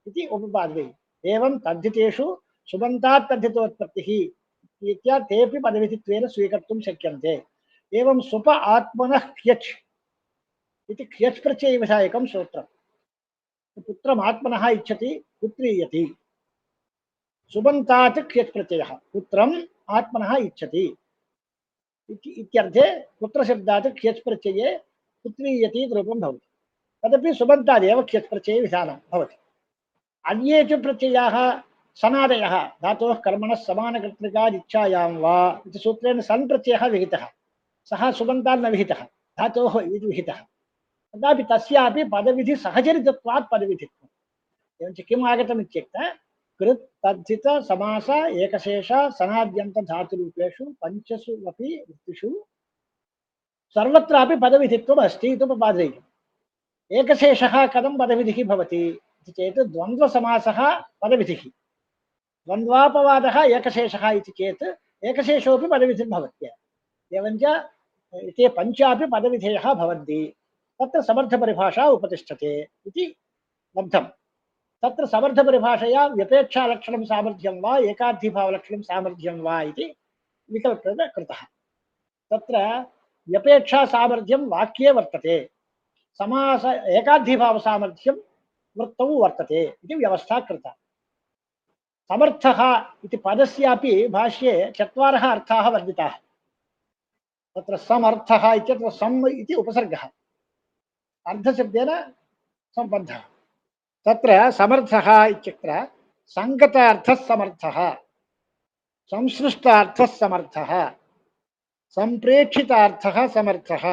इति उपपाद्यते। एवं तद्धितेषु सुबन्तात् तद्धितोत्पत्तिः इत्या तेऽपि पदविधित्वेन स्वीकर्तुं शक्यन्ते। एवं सुप आत्मनः ह्यच् इति ह्यच् प्रत्ययविधायकं सूत्रम्। पुत्रम् आत्मनः इच्छति, पुत्रीयति। सुबन्तात् ह्यच् प्रत्ययः पुत्रम् आत्मनः इच्छति इत्यर्थे पुत्रशब्दात् ह्यच् प्रत्यये पुत्रीयति रूपं भवति। तदपि सुबन्तादेव ह्यच् प्रत्ययविधानं भवति। अन्ये च प्रत्ययाः सनादयः धातोः कर्मणः समानकर्तृकादिच्छायां वा इति सूत्रेण सन् प्रत्ययः विहितः। सः सुबन्तात् न विहितः, धातोः इति विहितः। तथापि तस्यापि पदविधि सहचरितत्वात् पदविधित्वम्। एवञ्च किम् आगतम् इत्युक्ते कृत् तद्धित समास एकशेष सनाद्यन्त धातुरूपेषु पञ्चसु अपि वृत्तिषु सर्वत्रापि पदविधित्वम् अस्ति इति उपपादयितुम्। एकशेषः कथं पदविधिः भवति इति चेत् द्वन्द्वसमासः पदविधिः। द्वन्द्वापवादः एकशेषः इति चेत् एकशेषोऽपि पदविधिर्भवत्येव। एवञ्च ते पञ्चापि पदविधेयः भवन्ति। तत्र समर्थपरिभाषा उपतिष्ठते इति लब्धम्। तत्र समर्थपरिभाषया व्यपेक्षालक्षणं सामर्थ्यं वा एकार्थीभावलक्षणं सामर्थ्यं वा इति विकल्पेन कृतः। तत्र व्यपेक्षा सामर्थ्यं वाक्ये वर्तते, समास एकार्थीभावसामर्थ्यं वृत्तौ वर्तते इति व्यवस्था कृता। समर्थः इति पदस्यापि भाष्ये चत्वारः अर्थाः वर्णिताः। तत्र समर्थः इत्यत्र सम् इति उपसर्गः, अर्धशब्देन सम्बद्धः। तत्र समर्थः इत्यत्र सङ्गतार्थः समर्थः, संसृष्टार्थः समर्थः, सम्प्रेक्षितार्थः समर्थः,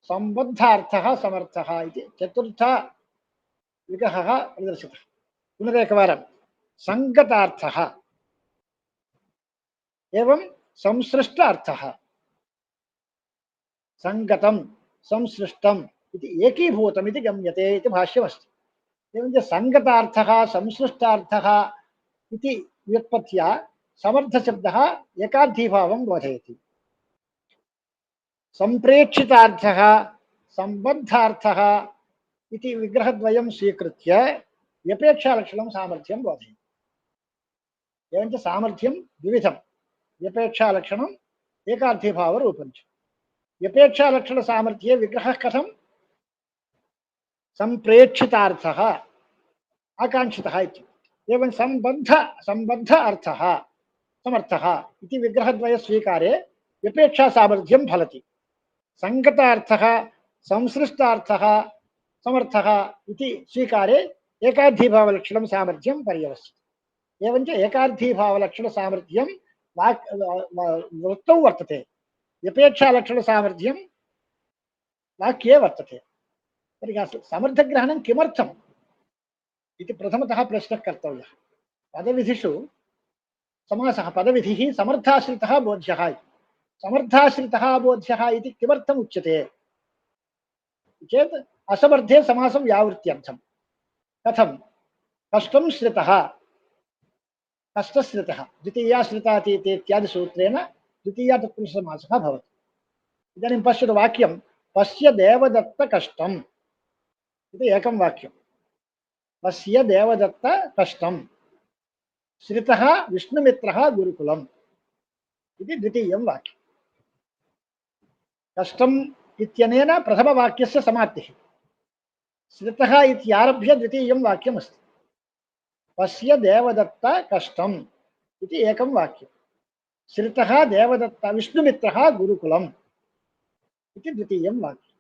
सम्बद्धार्थः समर्थः इति चतुर्थ विग्रहः प्रदर्शितः। पुनरेकवारं सङ्गतार्थः एवं संसृष्ट अर्थः, सङ्गतं संसृष्टम् इति एकीभूतम् इति गम्यते इति भाष्यमस्ति। एवञ्च सङ्गतार्थः संसृष्टार्थः इति व्युत्पत्त्या समर्थशब्दः एकार्थीभावं बोधयति। सम्प्रेक्षितार्थः सम्बद्धार्थः इति विग्रहद्वयं स्वीकृत्य व्यपेक्षालक्षणं सामर्थ्यं बोधयति। एवञ्च सामर्थ्यं द्विविधं, व्यपेक्षालक्षणम् एकार्थीभावरूपं च। व्यपेक्षालक्षणसामर्थ्ये विग्रहः कथं सम्प्रेक्षितार्थः आकाङ्क्षितः इति। एवं सम्बद्ध अर्थः समर्थः इति विग्रहद्वयस्वीकारे व्यपेक्षासामर्थ्यं फलति। सङ्गतार्थः संसृष्टार्थः समर्थः इति स्वीकारे एकार्थीभावलक्षणं सामर्थ्यं पर्यवस्यते। एवञ्च एकार्थीभावलक्षणसामर्थ्यं वृत्तौ वर्तते, व्यपेक्षालक्षणसामर्थ्यं वाक्ये वर्तते। तर्हि समर्थग्रहणं किमर्थम् इति प्रथमतः प्रश्नः कर्तव्यः। पदविधिषु समासः पदविधिः समर्थाश्रितः बोध्यः इति। समर्थाश्रितः बोध्यः इति किमर्थम् उच्यते चेत् असमर्थे समासं व्यावृत्त्यर्थं। कथं कष्टं श्रितः, कष्टश्रितः द्वितीया श्रितातीते इत्यादि सूत्रेण द्वितीया तत्पुरुषसमासः भवति। इदानीं पश्यतु वाक्यं पश्य देवदत्तकष्टम् इति एकं वाक्यं। पश्य देवदत्तकष्टम् श्रितः विष्णुमित्रः गुरुकुलम् इति द्वितीयं वाक्यं। कष्टम् इत्यनेन प्रथमवाक्यस्य समाप्तिः। श्रितः इत्यारभ्य द्वितीयं वाक्यमस्ति। पश्य देवदत्तकष्टम् इति एकं वाक्यं। श्रितः देवदत्त विष्णुमित्रः गुरुकुलम् इति द्वितीयं वाक्यं।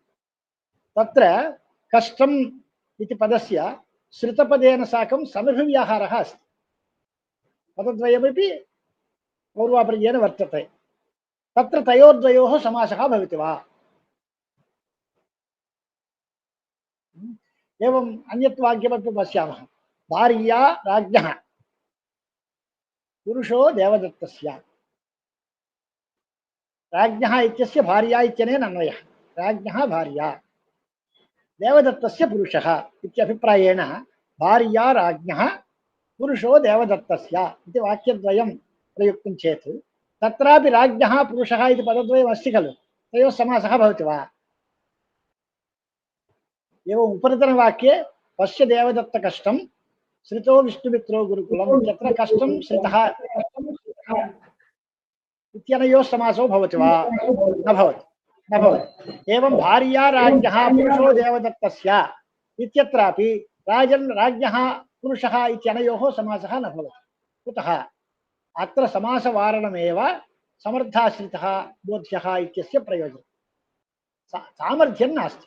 तत्र कष्टम् इति पदस्य श्रितपदेन साकं समभिव्याहारः अस्ति। पदद्वयमपि पौर्वापर्येण वर्तते। तत्र तयोर्द्वयोः समासः भवति वा? एवम् अन्यत् वाक्यमपि पश्यामः। भार्या राज्ञः पुरुषो देवदत्तस्य। राज्ञः इत्यस्य भार्या इत्यनेन अन्वयः। राज्ञः भार्या देवदत्तस्य पुरुषः इत्यभिप्रायेण भार्या राज्ञः पुरुषो देवदत्तस्य इति वाक्यद्वयं प्रयुक्तं चेत् तत्रापि राज्ञः पुरुषः इति पदद्वयम् अस्ति खलु, तयोः समासः भवति वा? एवम् उपरितनवाक्ये पश्य देवदत्तकष्टं श्रितो विष्णुमित्रो गुरुकुलम् इत्यत्र कष्टं श्रितः इत्यनयोः समासो भवति वा? न भवति, न भवति। एवं भार्या राज्ञः पुरुषो देवदत्तस्य इत्यत्रापि राजन् राज्ञः पुरुषः इत्यनयोः समासः न भवति। कुतः? अत्र समासवारणमेव समर्थाश्रितः बोध्यः इत्यस्य प्रयोजनं। सामर्थ्यं नास्ति।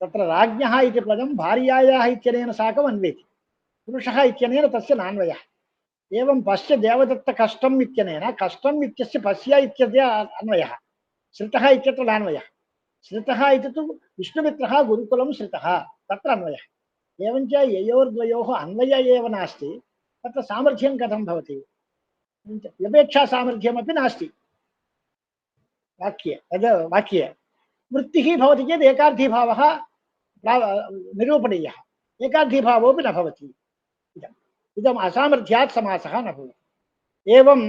तत्र राज्ञः इति पदं भार्यायाः इत्यनेन साकम् अन्वेति, पुरुषः इत्यनेन तस्य नान्वयः। एवं पश्य देवदत्तकष्टम् इत्यनेन कष्टम् इत्यस्य पश्य इत्यस्य अन्वयः, श्रितः इत्यत्र नान्वयः। श्रितः इति तु विष्णुमित्रः गुरुकुलं श्रितः, तत्र अन्वयः। एवञ्च ययोर्द्वयोः अन्वय एव नास्ति, तत्र सामर्थ्यं कथं भवति? व्यपेक्षा सामर्थ्यमपि नास्ति वाक्ये। तद् वाक्ये वृत्तिः भवति चेत् एकार्थीभावः निरूपणीयः, एकार्थीभावोऽपि न भवति। इदम् असामर्थ्यात् समासः न भवति। एवम्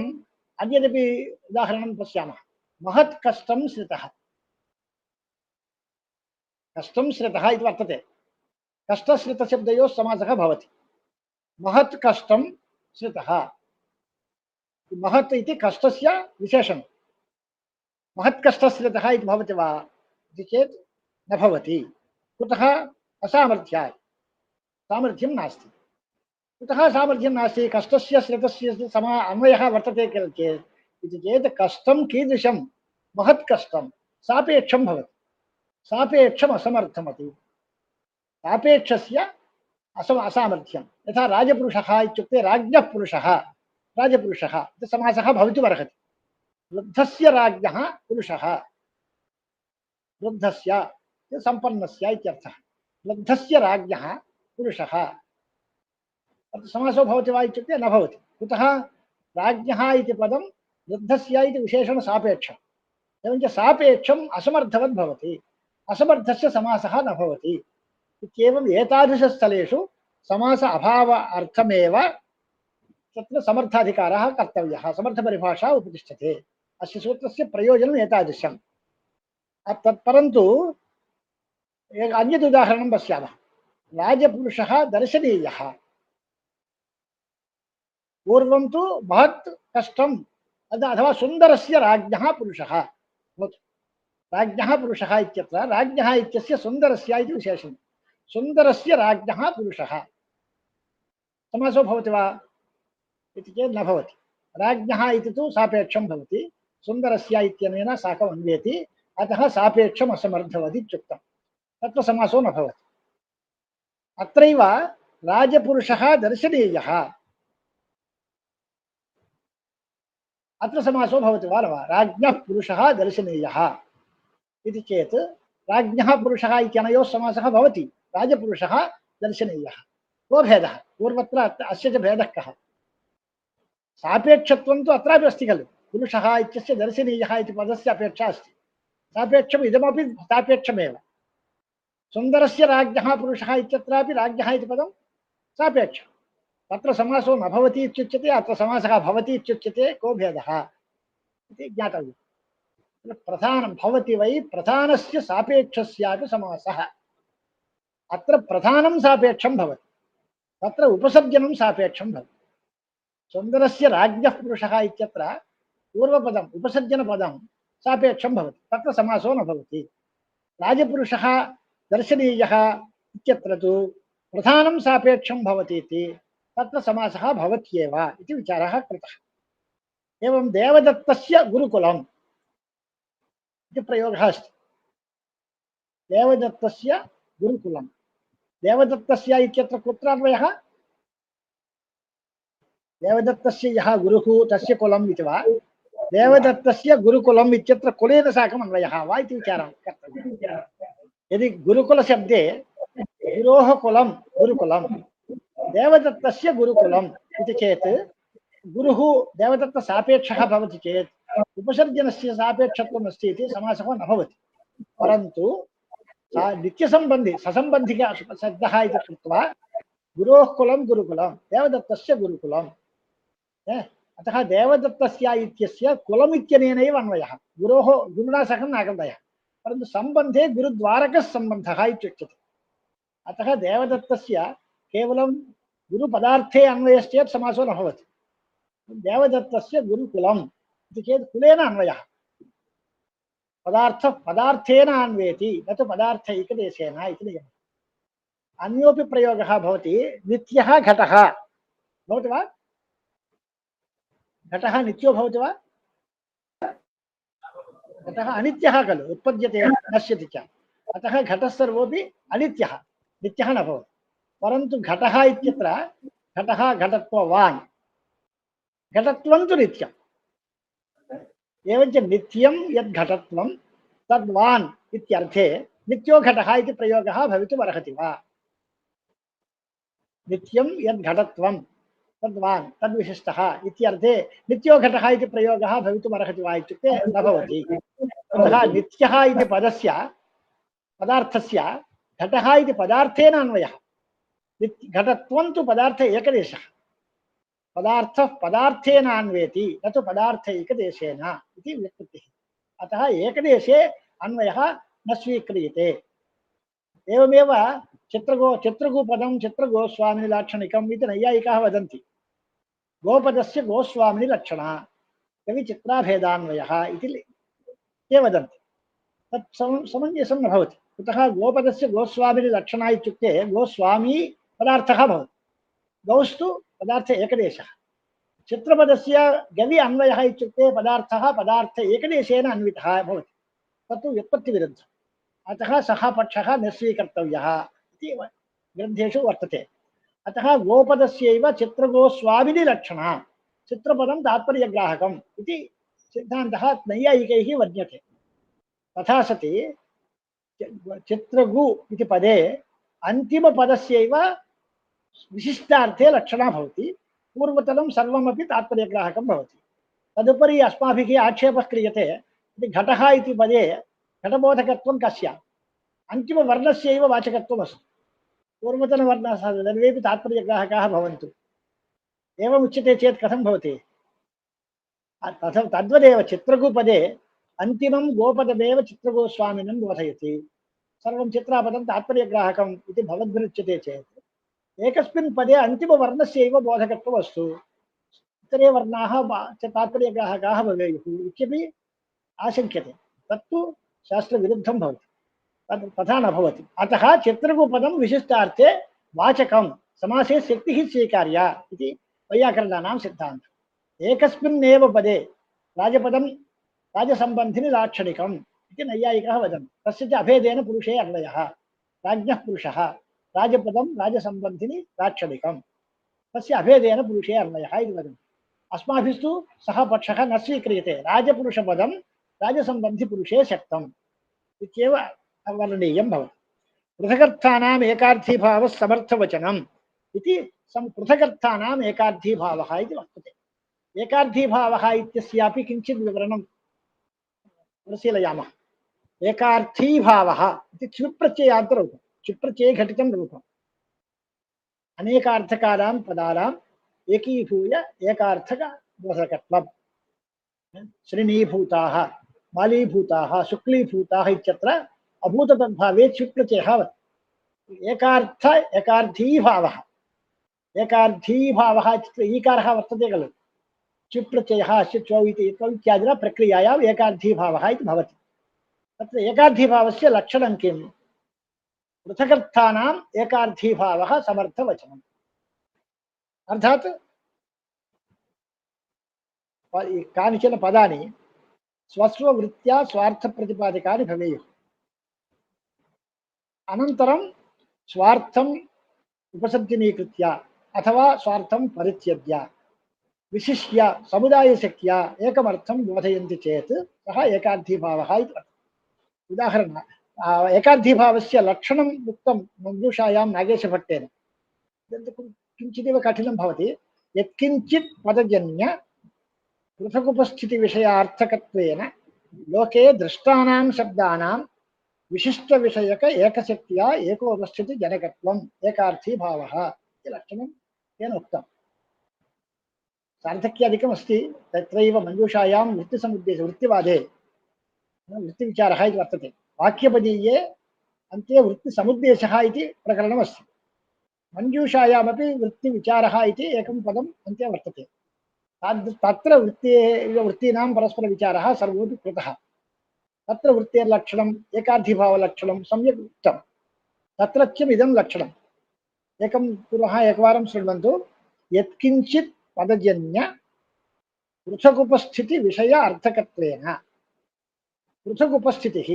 अन्यदपि उदाहरणं पश्यामः। महत् कष्टं श्रितः। कष्टं श्रितः इति वर्तते। कष्टश्रितशब्दयोः समासः भवति। महत् कष्टं श्रितः। महत् इति कष्टस्य विशेषणं। महत् कष्टश्रितः इति भवति वा इति चेत् न भवति। कुतः? असामर्थ्यात्। सामर्थ्यं नास्ति। कुतः सामर्थ्यं नास्ति? कष्टस्य श्रितस्य अन्वयः वर्तते किल चेत् इति चेत् कष्टं कीदृशं? महत् कष्टं सापेक्षं भवति। सापेक्षम् असमर्थमति। सापेक्षस्य असामर्थ्यं। यथा राजपुरुषः इत्युक्ते राज्ञः पुरुषः, राजपुरुषः इति समासः भवितुमर्हति। वृद्धस्य राज्ञः पुरुषः, वृद्धस्य सम्पन्नस्य इत्यर्थः। वृद्धस्य राज्ञः पुरुषः, तत्र समासो भवति वा इत्युक्ते न भवति। कुतः? राज्ञः इति पदं वृद्धस्य इति विशेषणसापेक्षम्। एवञ्च सापेक्षम् असमर्थवद् भवति। असमर्थस्य समासः न भवति। इत्येवम् एतादृशस्थलेषु समास अभाव अर्थमेव तत्र समर्थाधिकारः कर्तव्यः, समर्थपरिभाषा उपतिष्ठते। अस्य सूत्रस्य प्रयोजनम् एतादृशम्। तत्परन्तु अन्यत् उदाहरणं पश्यामः। राजपुरुषः दर्शनीयः। पूर्वं तु महत् कष्टम् अथवा सुन्दरस्य राज्ञः पुरुषः। राज्ञः पुरुषः इत्यत्र राज्ञः इत्यस्य सुन्दरस्य इति विशेषणं। सुन्दरस्य राज्ञः पुरुषः समासो भवति वा इति चेत् न भवति। राज्ञः इति तु सापेक्षं भवति, सुन्दरस्य इत्यनेन साकम् अन्वेति, अतः सापेक्षम् असमर्थवत् इत्युक्तं। तत्र समासो न भवति। अत्रैव राजपुरुषः दर्शनीयः, अत्र समासो भवति वा न वा? राज्ञः पुरुषः दर्शनीयः इति चेत् राज्ञः पुरुषः इत्यनयोः समासः भवति। राजपुरुषः दर्शनीयः। को भेदः? पूर्वत्र अस्य च भेदः कः? सापेक्षत्वं तु अत्रापि अस्ति खलु। पुरुषः इत्यस्य दर्शनीयः इति पदस्य अपेक्षा अस्ति। सापेक्षम् इदमपि सापेक्षमेव। सुन्दरस्य राज्ञः पुरुषः इत्यत्रापि राज्ञः इति पदं सापेक्षम्। तत्र समासो न भवति इत्युच्यते, अत्र समासः भवति इत्युच्यते। को भेदः? इति ज्ञातव्यम्। प्रधानं भवति वै प्रधानस्य सापेक्षस्यापि समासः। अत्र प्रधानं सापेक्षं भवति, तत्र उपसर्जनं सापेक्षं भवति। सुन्दरस्य राज्ञः पुरुषः इत्यत्र पूर्वपदम् उपसर्जनपदं सापेक्षं भवति, तत्र समासो न भवति। राजपुरुषः दर्शनीयः इत्यत्र तु प्रधानं सापेक्षं भवति इति तत्र समासः भवत्येव इति विचारः कृतः। एवं देवदत्तस्य गुरुकुलम् इति प्रयोगः अस्ति। देवदत्तस्य गुरुकुलं, देवदत्तस्य इत्यत्र कुत्र अन्वयः? देवदत्तस्य यः गुरुः तस्य कुलम् इति वा, देवदत्तस्य गुरुकुलम् इत्यत्र कुलेन साकम् अन्वयः वा इति विचारः कर्तव्यः। यदि गुरुकुलशब्दे गुरोः कुलं गुरुकुलं, देवदत्तस्य गुरुकुलम् इति चेत् गुरुः देवदत्तसापेक्षः भवति चेत् उपसर्जनस्य सापेक्षत्वम् अस्ति इति समासः न भवति। परन्तु नित्यसम्बन्धि ससम्बन्धिक शब्दः इति कृत्वा गुरोः कुलं गुरुकुलं, देवदत्तस्य गुरुकुलम्, अतः देवदत्तस्य इत्यस्य कुलम् इत्यनेनैव अन्वयः, गुरोः गुरुणा सह नागन्वयः, परन्तु सम्बन्धे गुरुद्वारकः सम्बन्धः इत्युच्यते। अतः देवदत्तस्य केवलं गुरुपदार्थे अन्वयश्चेत् समासो न भवति। देवदत्तस्य गुरुकुलम् इति चेत् कुलेन अन्वयः, पदार्थेन अन्वेति न तु पदार्थैकदेशेन इति नियमः। अन्योपि प्रयोगः भवति, नित्यः घटः भवति वा? घटः नित्यो भवति वा? घटः अनित्यः खलु, उत्पद्यते नश्यति च, अतः घटः सर्वोऽपि अनित्यः, नित्यः न भवति। परन्तु घटः इत्यत्र घटः घटत्ववान्, घटत्वं तु नित्यम्। एवञ्च नित्यं यद् घटत्वं तद्वान् इत्यर्थे नित्यो घटः इति प्रयोगः भवितुमर्हति वा? नित्यं यद् घटत्वं तद्वान् तद्विशिष्टः इत्यर्थे नित्यो घटः इति प्रयोगः भवितुमर्हति वा इत्युक्ते न भवति। अतः नित्यः इति पदस्य पदार्थस्य घटः इति पदार्थेन अन्वयः, घटत्वं तु पदार्थ एकदेशः, पदार्थः पदार्थेन अन्वेति न तु पदार्थैकदेशेन इति व्युत्पत्तिः। अतः एकदेशे अन्वयः न स्वीक्रियते। एवमेव चित्रगोपदं चित्रगोस्वामिनि लाक्षणिकम् इति नैयायिकाः वदन्ति। गोपदस्य गोस्वामिनि लक्षणा कविचित्राभेदान्वयः इति ते वदन्ति। तत् समञ्जसं न भवति। कुतः गोपदस्य गोस्वामिनि लक्षणा इत्युक्ते गोस्वामी पदार्थः भवति, गौस्तु पदार्थ एकदेशः। चित्रपदस्य गवि अन्वयः इत्युक्ते पदार्थः पदार्थ एकदेशेन अन्वितः भवति, तत्तु व्युत्पत्तिविरुद्धम्। अतः सः पक्षः न स्वीकर्तव्यः इति ग्रन्थेषु वर्तते। अतः गोपदस्यैव चित्रगोस्वामिनि लक्षणा, चित्रपदं तात्पर्यग्राहकम् इति सिद्धान्तः नैयायिकैः वर्ण्यते। तथा सति चित्रगु इति पदे अन्तिमपदस्यैव विशिष्टार्थे लक्षणा भवति, पूर्वतनं सर्वमपि तात्पर्यग्राहकं भवति। तदुपरि अस्माभिः आक्षेपः क्रियते, घटः इति पदे घटबोधकत्वं कस्य? अन्तिमवर्णस्यैव वाचकत्वमस्ति, पूर्वतनवर्णः सर्वेपि तात्पर्यग्राहकाः भवन्तु। एवमुच्यते चेत् कथं भवति? तद्वदेव चित्रगुपदे अन्तिमं गोपदमेव चित्रगोस्वामिनं बोधयति, सर्वं चित्रापदं तात्पर्यग्राहकम् इति भवद्भिरुच्यते चेत् एकस्मिन् पदे अन्तिमवर्णस्यैव बोधकत्वमस्तु, इतरे वर्णाः तात्पर्यग्राहकाः भवेयुः इत्यपि आशङ्क्यते। तत्तु शास्त्रविरुद्धं भवति, तथा न भवति। अतः चित्रगुपदं विशिष्टार्थे वाचकं समासे शक्तिः स्वीकार्या इति वैयाकरणानां सिद्धान्तः। एकस्मिन्नेव पदे राजपदं राजसम्बन्धिनि लाक्षणिकम् इति नैयायिकाः वदन्ति। तस्य च अभेदेन पुरुषे अन्वयः, राज्ञः पुरुषः, राजपदं राजसम्बन्धिनि लाक्षणिकं, तस्य अभेदेन पुरुषे अन्वयः इति वदन्ति। अस्माभिस्तु सः पक्षः न स्वीक्रियते, राजपुरुषपदं राजसम्बन्धिपुरुषे शक्तम् इत्येव वर्णनीयं भवति। पृथगर्थानाम् एकार्थीभावः समर्थवचनम् इति पृथगर्थानाम् एकार्थीभावः इति वर्तते। एकार्थीभावः इत्यस्यापि किञ्चित् विवरणं परिशीलयामः। एकार्थीभावः इति क्षुप्रत्ययान्तरूपं, क्षुप्रत्यये घटितं रूपम्। अनेकार्थकानां पदानाम् एकीभूय एकार्थकबोधकत्वम्। श्रीनीभूताः मालीभूताः शुक्लीभूताः इत्यत्र अभूततद्भावे चुट्प्रत्ययः वर्तते। एकार्थीभावः इत्युक्ते ईकारः वर्तते खलु, चुट्प्रत्ययः अस्य चौ इत्यादिना प्रक्रियायाम् एकार्थीभावः इति भवति। तत्र एकार्थीभावस्य लक्षणं किम्? पृथगर्थानाम् एकार्थीभावः समर्थवचनम्। अर्थात् कानिचन पदानि स्वस्ववृत्त्या स्वार्थप्रतिपादिकानि भवेयुः। अनन्तरं स्वार्थम् उपसर्जनीकृत्य अथवा स्वार्थं परित्यज्य विशिष्य समुदायशक्त्या एकमर्थं बोधयन्ति चेत् सः एकार्थीभावः इति वर्तते। उदाहरण एकार्थीभावस्य लक्षणम् उक्तं मञ्जूषायां नागेशभट्टेन। किञ्चिदिव कठिनं भवति। यत्किञ्चित् पदजन्य पृथकुपस्थितिविषयार्थकत्वेन लोके दृष्टानां शब्दानां विशिष्टविषयक एकशक्त्या एकोपस्थितिजनकत्वम् एकार्थीभावः इति लक्षणं तेन उक्तम्। सार्थक्यादिकमस्ति। तत्रैव मञ्जूषायां वृत्तिवादे वृत्तिविचारः इति वर्तते। वाक्यपदीये अन्ते वृत्तिसमुद्देशः इति प्रकरणमस्ति। मञ्जूषायामपि वृत्तिविचारः इति एकं पदम् अन्ते वर्तते। तत्र वृत्तीनां परस्परविचारः सर्वोऽपि कृतः। तत्र वृत्तेर्लक्षणम् एकार्थीभावलक्षणं सम्यक् उक्तं। तत्रत्यम् इदं लक्षणम् एकं पुनः एकवारं शृण्वन्तु। यत्किञ्चित् पदजन्य पृथगुपस्थितिविषय अर्थकत्वेन, पृथगुपस्थितिः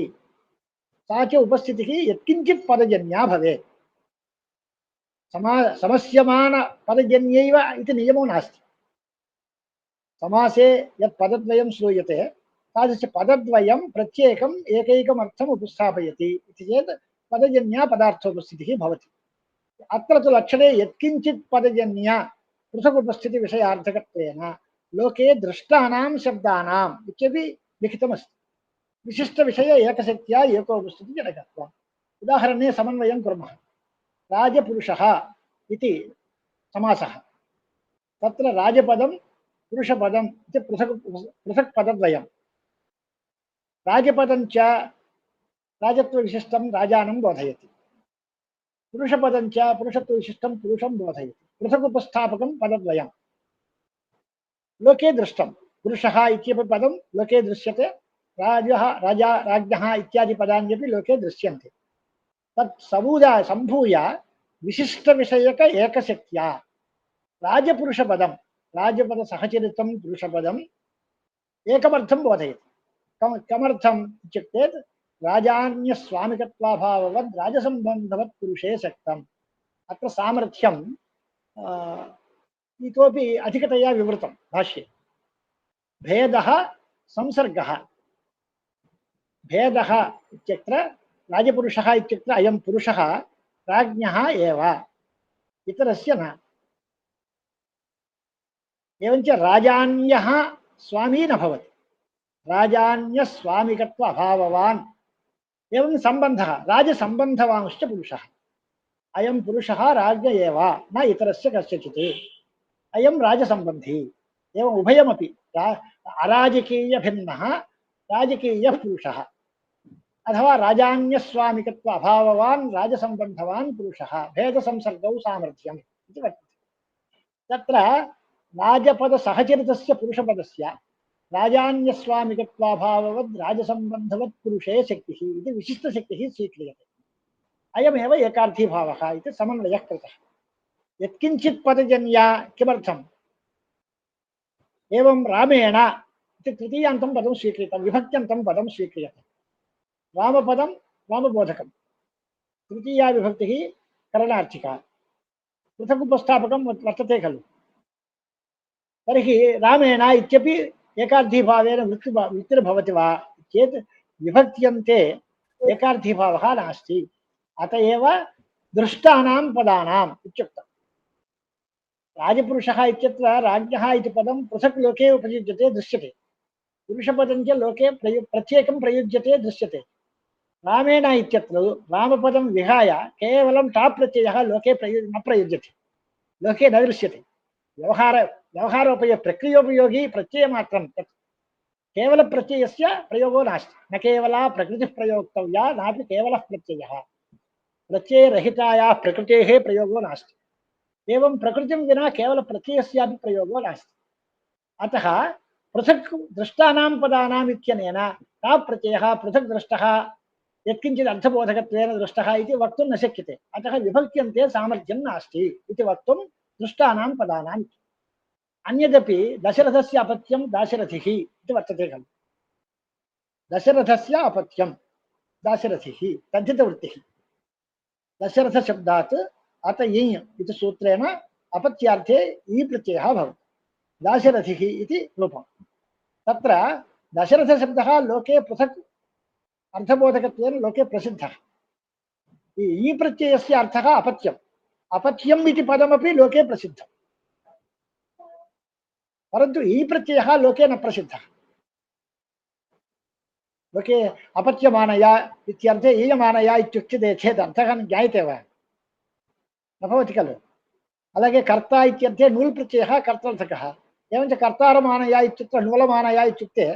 सा च उपस्थितिः यत्किञ्चित् पदजन्या भवेत्। समस्यमानपदजन्यैव इति नियमो नास्ति। समासे यत् पदद्वयं श्रूयते तादृश पदद्वयं प्रत्येकम् एकैकमर्थम् उपस्थापयति इति चेत् पदजन्या पदार्थोपस्थितिः भवति। अत्र तु लक्षणे यत्किञ्चित् पदजन्या पृथगुपस्थितिविषयार्थकत्वेन लोके दृष्टानां शब्दानाम् इत्यपि लिखितमस्ति। विशिष्टविषय एकशक्त्या एकोपस्थितिजनकत्वम्। उदाहरणे समन्वयं कुर्मः। राजपुरुषः इति समासः। तत्र राजपदं पुरुषपदम् इति पृथक् पदद्वयम्। राजपदं च राजत्वविशिष्टं राजानं बोधयति, पुरुषपदं च पुरुषत्वविशिष्टं पुरुषं बोधयति। पृथगुपस्थापकं पदद्वयं। लोके दृष्टं पुरुषः इत्यपि पदं लोके दृश्यते, राजा राज्ञः इत्यादि पदान्यपि लोके दृश्यन्ते। तत् सम्भूय विशिष्टविषयक एकशक्त्या राजपुरुषपदं राजपदसहचरितं पुरुषपदम् एकमर्थं बोधयति। कमर्थम् इत्युक्ते राजान्यस्वामिकत्वाभाववद् राजसम्बन्धवत् पुरुषे शक्तम्। अत्र सामर्थ्यम् इतोपि अधिकतया विवृतं भाष्ये। भेदः संसर्गः। भेदः इत्यत्र राजपुरुषः इत्युक्ते अयं पुरुषः राज्ञः एव, इतरस्य न। एवञ्च राजान्यः स्वामी न भवति, राजान्यस्वामिकत्व अभाववान्। एवं सम्बन्धः राजसम्बन्धवांश्च पुरुषः। अयं पुरुषः राज्ञ एव न इतरस्य कस्यचित्, अयं राजसम्बन्धी। एवम् उभयमपि अराजकीयभिन्नः राजकीयः पुरुषः अथवा राजान्यस्वामिकत्व अभाववान् राजसम्बन्धवान् पुरुषः। भेदसंसर्गौ सामर्थ्यम् इति वर्तते। तत्र राजपदसहचरितस्य पुरुषपदस्य राजान्यस्वामिकत्वाभाववद् राजसम्बन्धवत् पुरुषे शक्तिः इति विशिष्टशक्तिः स्वीक्रियते। अयमेव एकार्थीभावः इति समन्वयः कृतः। यत्किञ्चित् पदजन्या किमर्थम्? एवं रामेण इति तृतीयान्तं पदं स्वीकृतं, विभक्त्यन्तं पदं स्वीक्रियते। रामपदं रामबोधकं, तृतीया विभक्तिः करणार्थिका, पृथगुपस्थापकं वर्तते खलु। तर्हि रामेण इत्यपि एकार्थीभावेन वृत्तिर्भवति वा चेत् विभक्त्यन्ते एकार्थीभावः नास्ति। अत एव दृष्टानां पदानाम् इत्युक्तम्। राजपुरुषः इत्यत्र राज्ञः इति पदं पृथक् लोके उपयुज्यते दृश्यते, पुरुषपदं च लोके प्रत्येकं प्रयुज्यते दृश्यते। रामेण इत्यत्र रामपदं विहाय केवलं टाप् प्रत्ययः लोके न प्रयुज्यते, लोके न दृश्यते। व्यवहारोपयोगी प्रत्ययमात्रं तत्। केवलप्रत्ययस्य प्रयोगो नास्ति। न केवला प्रकृतिः प्रयोक्तव्या नापि केवलः प्रत्ययः। प्रत्ययरहितायाः प्रकृतेः प्रयोगो नास्ति। एवं प्रकृतिं विना केवलप्रत्ययस्यापि प्रयोगो नास्ति। अतः पृथक् दृष्टानां पदानाम् इत्यनेन का प्रत्ययः पृथक् दृष्टः यत्किञ्चित् अर्थबोधकत्वेन दृष्टः इति वक्तुं न शक्यते। अतः विभक्त्यन्ते सामर्थ्यं नास्ति इति वक्तुं दृष्टानां पदानाम्। अन्यदपि दशरथस्य अपत्यं दाशरथिः इति वर्तते खलु। दशरथस्य अपत्यं दाशरथिः तद्धितवृत्तिः। दशरथशब्दात् अत इञ् इति सूत्रेण अपत्यार्थे ई प्रत्ययः भवति। दाशरथिः इति रूपं। तत्र दशरथशब्दः लोके पृथक् अर्थबोधकत्वेन लोके प्रसिद्धः। ई प्रत्ययस्य अर्थः अपत्यम्। अपत्यम् इति पदमपि लोके प्रसिद्धम्। परन्तु ई प्रत्ययः लोके न प्रसिद्धः। लोके अपत्यमानया इत्यर्थे ईयमानया इत्युच्यते चेत् अर्थः ज्ञायते वा? न भवति खलु। अलगे कर्ता इत्यर्थे नूल् प्रत्ययः कर्तर्थकः। एवञ्च कर्तारमानया इत्युक्ते नुलमानया इत्युक्ते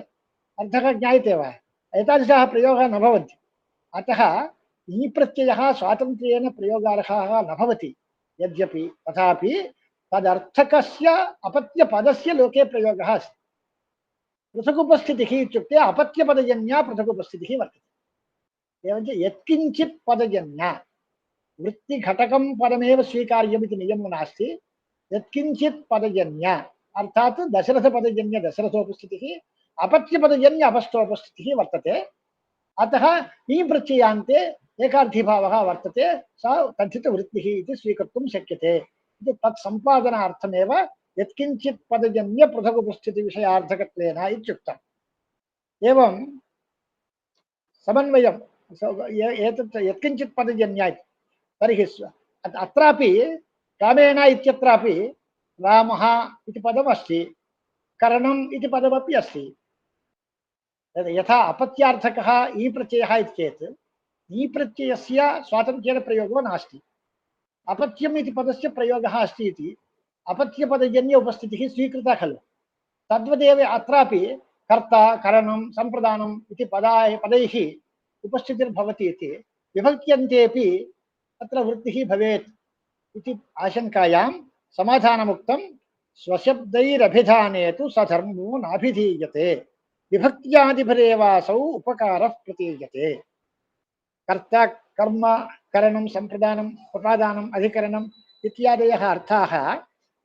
अर्थः ज्ञायते वा? एतादृशाः प्रयोगाः न भवन्ति। अतः ई प्रत्ययः स्वातन्त्र्येण प्रयोगार्हः न भवति। यद्यपि तथापि तदर्थकस्य अपत्यपदस्य लोके प्रयोगः अस्ति। पृथगुपस्थितिः इत्युक्ते अपत्यपदजन्या पृथगुपस्थितिः वर्तते। एवञ्च यत्किञ्चित् पदजन्या वृत्तिघटकं पदमेव स्वीकार्यमिति नियमो नास्ति। यत्किञ्चित् पदजन्या अर्थात् दशरथपदजन्य दशरथोपस्थितिः अपत्यपदजन्य अपस्थोपस्थितिः वर्तते। अतः ई प्रत्ययान्ते एकार्थीभावः वर्तते। सा तद्धितवृत्तिः इति स्वीकर्तुं शक्यते। इति तत्सम्पादनार्थमेव यत्किञ्चित् पदजन्य पृथगुपस्थितिविषयार्थकत्वेन इत्युक्तम्। एवं समन्वयं एतत् यत्किञ्चित् पदजन्य इति। तर्हि अत्रापि रामेण इत्यत्रापि रामः इति पदम् अस्ति, करणम् इति पदमपि अस्ति। यथा अपत्यार्थकः ई प्रत्ययः इति चेत् ई प्रत्ययस्य स्वातन्त्र्येण प्रयोगो नास्ति। अपत्यम् इति पदस्य प्रयोगः अस्ति इति अपत्यपदजन्य उपस्थितिः स्वीकृता खलु। तद्वदेव अत्रापि कर्ता करणं सम्प्रदानम् इति पदैः उपस्थितिर्भवति इति विभक्त्यन्तेपि तत्र वृत्तिः भवेत् इति आशङ्कायां समाधानमुक्तं। स्वशब्दैरभिधाने तु सधर्मो नाभिधीयते विभक्त्यादिभिरेवासौ उपकारः प्रतीयते। कर्ता कर्म करणं सम्प्रदानम् उपादानम् अधिकरणम् इत्यादयः अर्थाः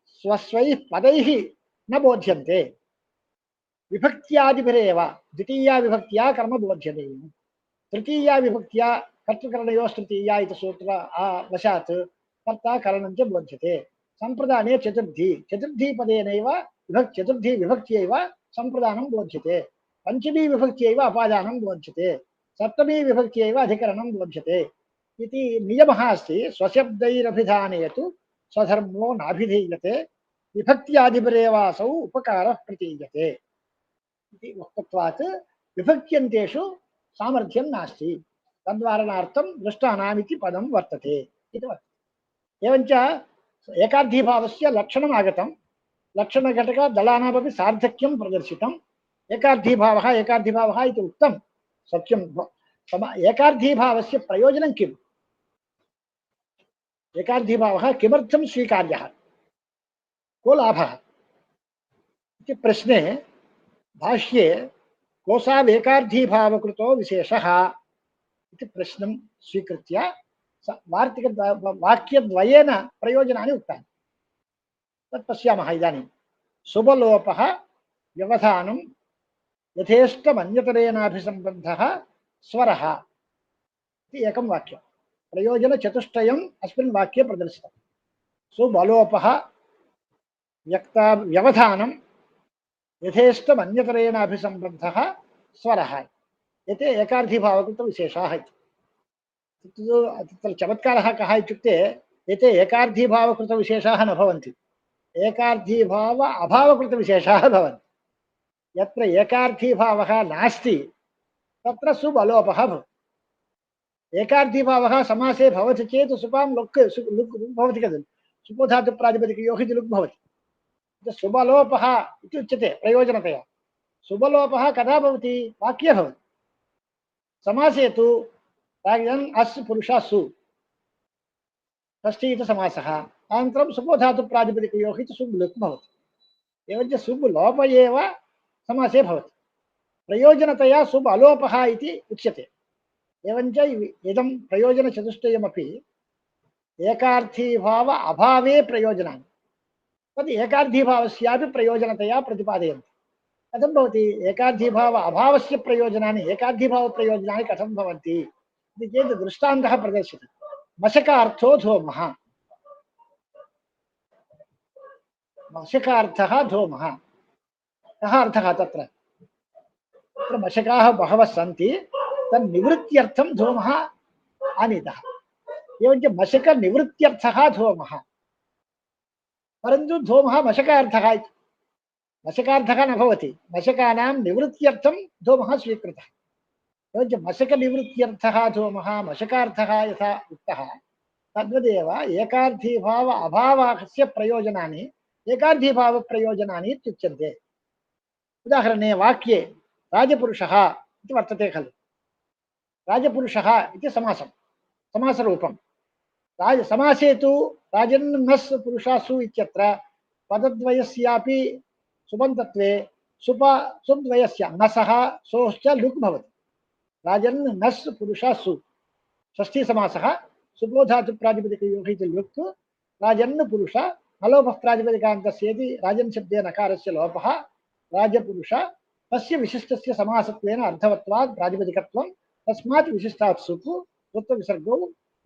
स्वस्वैः पदैः न बोध्यन्ते। विभक्त्यादिभिरेव द्वितीया विभक्त्या कर्म बोध्यते। तृतीया विभक्त्या कर्तृकरणयोस्तृतीया इति सूत्र वशात् कर्ता करणं च बोध्यते। सम्प्रदाने चतुर्थी पदेनैव चतुर्थी विभक्त्यैव सम्प्रदानं बोध्यते। पंचमी विभक्त्यैव अपादानं बोध्यते। सप्तमी विभक्त्यैव अधिकरणं बोध्यते इति नियमः अस्ति। स्वशब्दैरभिधाने तु स्वधर्मो नाभिधीयते विभक्त्यादिभिरेवासौ उपकारः प्रतीयते इति वक्तत्वात् विभक्त्यन्तेषु सामर्थ्यं नास्ति। तद्वारणार्थं दृष्टानामिति पदं वर्तते इति वर्तते। एवञ्च एकार्थीभावस्य लक्षणम् आगतं। लक्षणघटकदलानामपि सार्थक्यं प्रदर्शितम्। एकार्थीभावः इति उक्तं सत्यं। एकार्थीभावस्य प्रयोजनं किम्? एकार्थीभावः किमर्थं स्वीकार्यः? को लाभः इति प्रश्ने भाष्ये कोऽसावेकार्थीभावकृतो विशेषः इति प्रश्नं स्वीकृत्य वाक्यद्वयेन प्रयोजनानि उक्तानि। तत् पश्यामः इदानीं। शुभलोपः व्यवधानं यथेष्टमन्यतरेणाभिसम्बद्धः स्वरः इति एकं वाक्यं। प्रयोजनचतुष्टयम् अस्मिन् वाक्ये प्रदर्शितं। सुबलोपः व्यवधानं यथेष्टमन्यतरेणाभिसम्बद्धः स्वरः एते एकार्थीभावकृतविशेषाः इति। तत्र चमत्कारः कः इत्युक्ते एते एकार्थीभावकृतविशेषाः न भवन्ति, एकार्थीभाव अभावकृतविशेषाः भवन्ति। यत्र एकार्थीभावः नास्ति तत्र सुबलोपः भवति। एकार्थीभावः समासे भवति चेत् सुपां लुक् भवति खलु। सुपोधातुप्रातिपदिकयोः इति लुक् भवति। सुबलोपः इति उच्यते प्रयोजनतया। शुभलोपः कदा भवति? वाक्ये भवति। समासे तु राज्ञन् अस् पुरुषः सु षष्ठी इति समासः, अनन्तरं सुबो धातु प्रातिपदिकयोः इति सुब् लुक् भवति। एवञ्च सुब् लोप एव समासे भवति। प्रयोजनतया सुब् अलोपः इति उच्यते। एवञ्च इदं प्रयोजनचतुष्टयमपि एकार्थीभाव अभावे प्रयोजनानि तद् एकार्थीभावस्यापि प्रयोजनतया प्रतिपादयन्ति। कथं भवति? एकार्थीभाव अभावस्य प्रयोजनानि एकार्थीभावप्रयोजनानि कथं भवन्ति इति चेत् दृष्टान्तः प्रदर्श्यते। मशकार्थो धूमः, मशकार्थः धूमः। कः अर्थः तत्र? तत्र मशकाः बहवः सन्ति, तन्निवृत्त्यर्थं धूमः आनीतः। एवञ्च मशकनिवृत्त्यर्थः धूमः, परन्तु धूमः मशकार्थः इति मशकार्थः न भवति। मशकानां निवृत्त्यर्थं धूमः स्वीकृतः। एवञ्च मशकनिवृत्त्यर्थः धूमः मशकार्थः यथा उक्तः तद्वदेव एकार्थीभाव अभावस्य प्रयोजनानि एकार्थीभावप्रयोजनानि इत्युच्यन्ते। उदाहरणे वाक्ये राजपुरुषः इति वर्तते खलु। राजपुरुषः इति समासं, समासरूपं। समासे तु राजन्नस् पुरुषासु इत्यत्र पदद्वयस्यापि सुबन्तत्वे सुद्वयस्य नसः सोश्च लुक् भवति। राजन्नस् पुरुषासु षष्ठी समासः सुबो धातु प्रातिपदिकयोः इति लुक् राजन् पुरुष नलोपः प्रातिपदिकान्तस्येति राजन् शब्दे नकारस्य लोपः राजपुरुष तस्य विशिष्टस्य समासत्वेन अर्थवत्वात् प्रातिपदिकत्वं तस्मात् विशिष्टात् सुप् त्वत्वविसर्गौ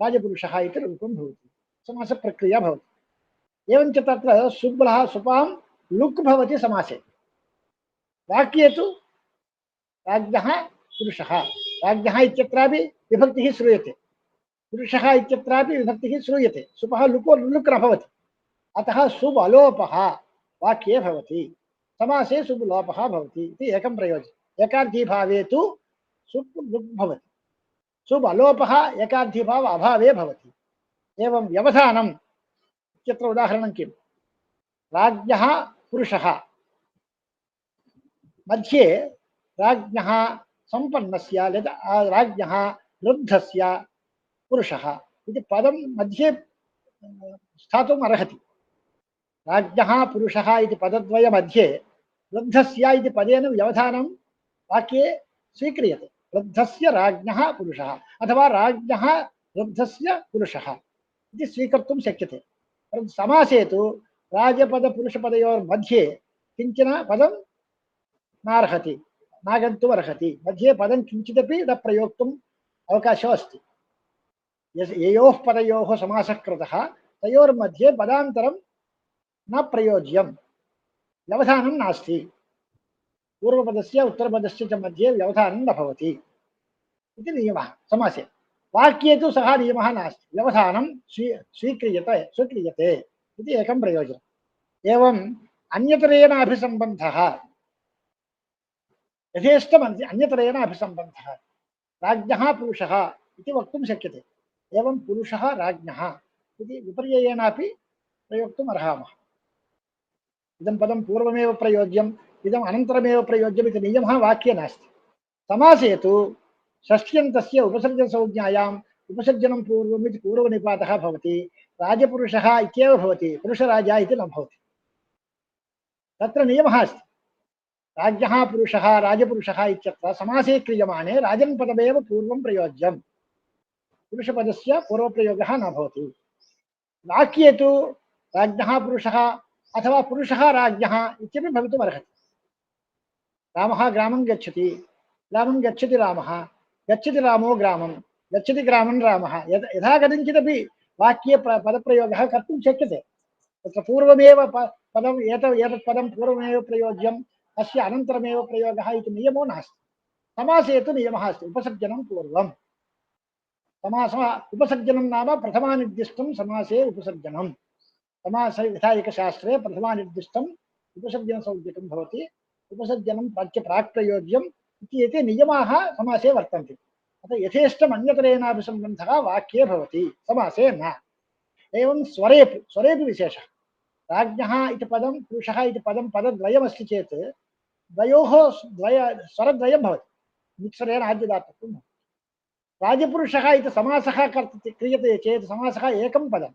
राजपुरुषः इति रूपं भवति। समासप्रक्रिया भवति। एवञ्च तत्र सुब्लः सुपां लुक् भवति समासे। वाक्ये तु राज्ञः पुरुषः, राज्ञः इत्यत्रापि विभक्तिः श्रूयते, पुरुषः इत्यत्रापि विभक्तिः श्रूयते। सुपः लुक् न भवति, अतः सुब् अलोपः वाक्ये भवति, समासे सुब् लोपः भवति इति एकं प्रयोजनम्। एकार्थीभावे तु सुब् लुक् भवति, सुब् अलोपः एकार्थीभाव अभावे भवति। एवं व्यवधानम् इत्यत्र उदाहरणं किम्? राज्ञः पुरुषः मध्ये राज्ञः सम्पन्नस्य राज्ञः वृद्धस्य पुरुषः इति पदं मध्ये स्थातुम् अर्हति। राज्ञः पुरुषः इति पदद्वय मध्ये वृद्धस्य इति पदेन व्यवधानं वाक्ये स्वीक्रियते। वृद्धस्य राज्ञः पुरुषः अथवा राज्ञः वृद्धस्य पुरुषः इति स्वीकर्तुं शक्यते। परन्तु समासे तु राजपदपुरुषपदयोर्मध्ये किञ्चन पदं नार्हति, नागन्तुम् अर्हति। मध्ये पदं किञ्चिदपि न प्रयोक्तुम् अवकाशः अस्ति। ययोः पदयोः समासः कृतः तयोर्मध्ये पदान्तरं न प्रयोज्यं, व्यवधानं नास्ति। पूर्वपदस्य उत्तरपदस्य च मध्ये व्यवधानं न भवति इति नियमः समासे। वाक्ये तु सः नियमः नास्ति, व्यवधानं स्वीक्रियते इति एकं प्रयोजनम्। एवम् अन्यतरेण अभिसम्बन्धः, यथेष्टम् अन्यतरेण अभिसम्बन्धः राज्ञः पुरुषः इति वक्तुं शक्यते। एवं पुरुषः राज्ञः इति विपर्ययेणापि प्रयोक्तुम् अर्हामः। इदं पदं पूर्वमेव प्रयोज्यम्, इदम् अनन्तरमेव प्रयोज्यम् इति नियमः वाक्ये नास्ति। समासे तु षष्ठ्यन्तस्य उपसर्जसंज्ञायाम् उपसर्जनं पूर्वम् इति पूर्वनिपातः भवति। राजपुरुषः इत्येव भवति, पुरुषराजा इति न भवति। तत्र नियमः अस्ति। राज्ञः पुरुषः राजपुरुषः इत्यत्र समासे क्रियमाणे राजन् पदमेव पूर्वं प्रयोज्यम्, पुरुषपदस्य पूर्वप्रयोगः न भवति। वाक्ये तु राज्ञः पुरुषः अथवा पुरुषः राज्ञः इत्यपि भवितुम् अर्हति। रामः ग्रामं गच्छति, ग्रामं गच्छति रामः, गच्छति रामो ग्रामं, गच्छति ग्रामं रामः, यथा कथञ्चिदपि वाक्ये पदप्रयोगः कर्तुं शक्यते। तत्र पूर्वमेव पदम् एतत् पदं पूर्वमेव प्रयोज्यं, तस्य अनन्तरमेव प्रयोगः इति नियमो नास्ति। समासे तु नियमः अस्ति, उपसर्जनं पूर्वं। उपसर्जनं नाम प्रथमानिर्दिष्टं समासे उपसर्जनं। समास यथा एकशास्त्रे प्रथमानिर्दिष्टम् उपसर्जनसौज्ञकं भवति, उपसर्जनं प्राक्प्रयोज्यम् इति एते नियमाः समासे वर्तन्ते। अतः यथेष्टम् अन्यतरेणाभिसम्बन्धः वाक्ये भवति, समासे न। एवं स्वरेपि विशेषः। राज्ञः इति पदं पुरुषः इति पदं पदद्वयमस्ति चेत् द्वयोः स्वरद्वयं भवति मित्सरेण आद्यदात्तत्वं भवति। राजपुरुषः इति समासः क्रियते चेत् समासः एकं पदं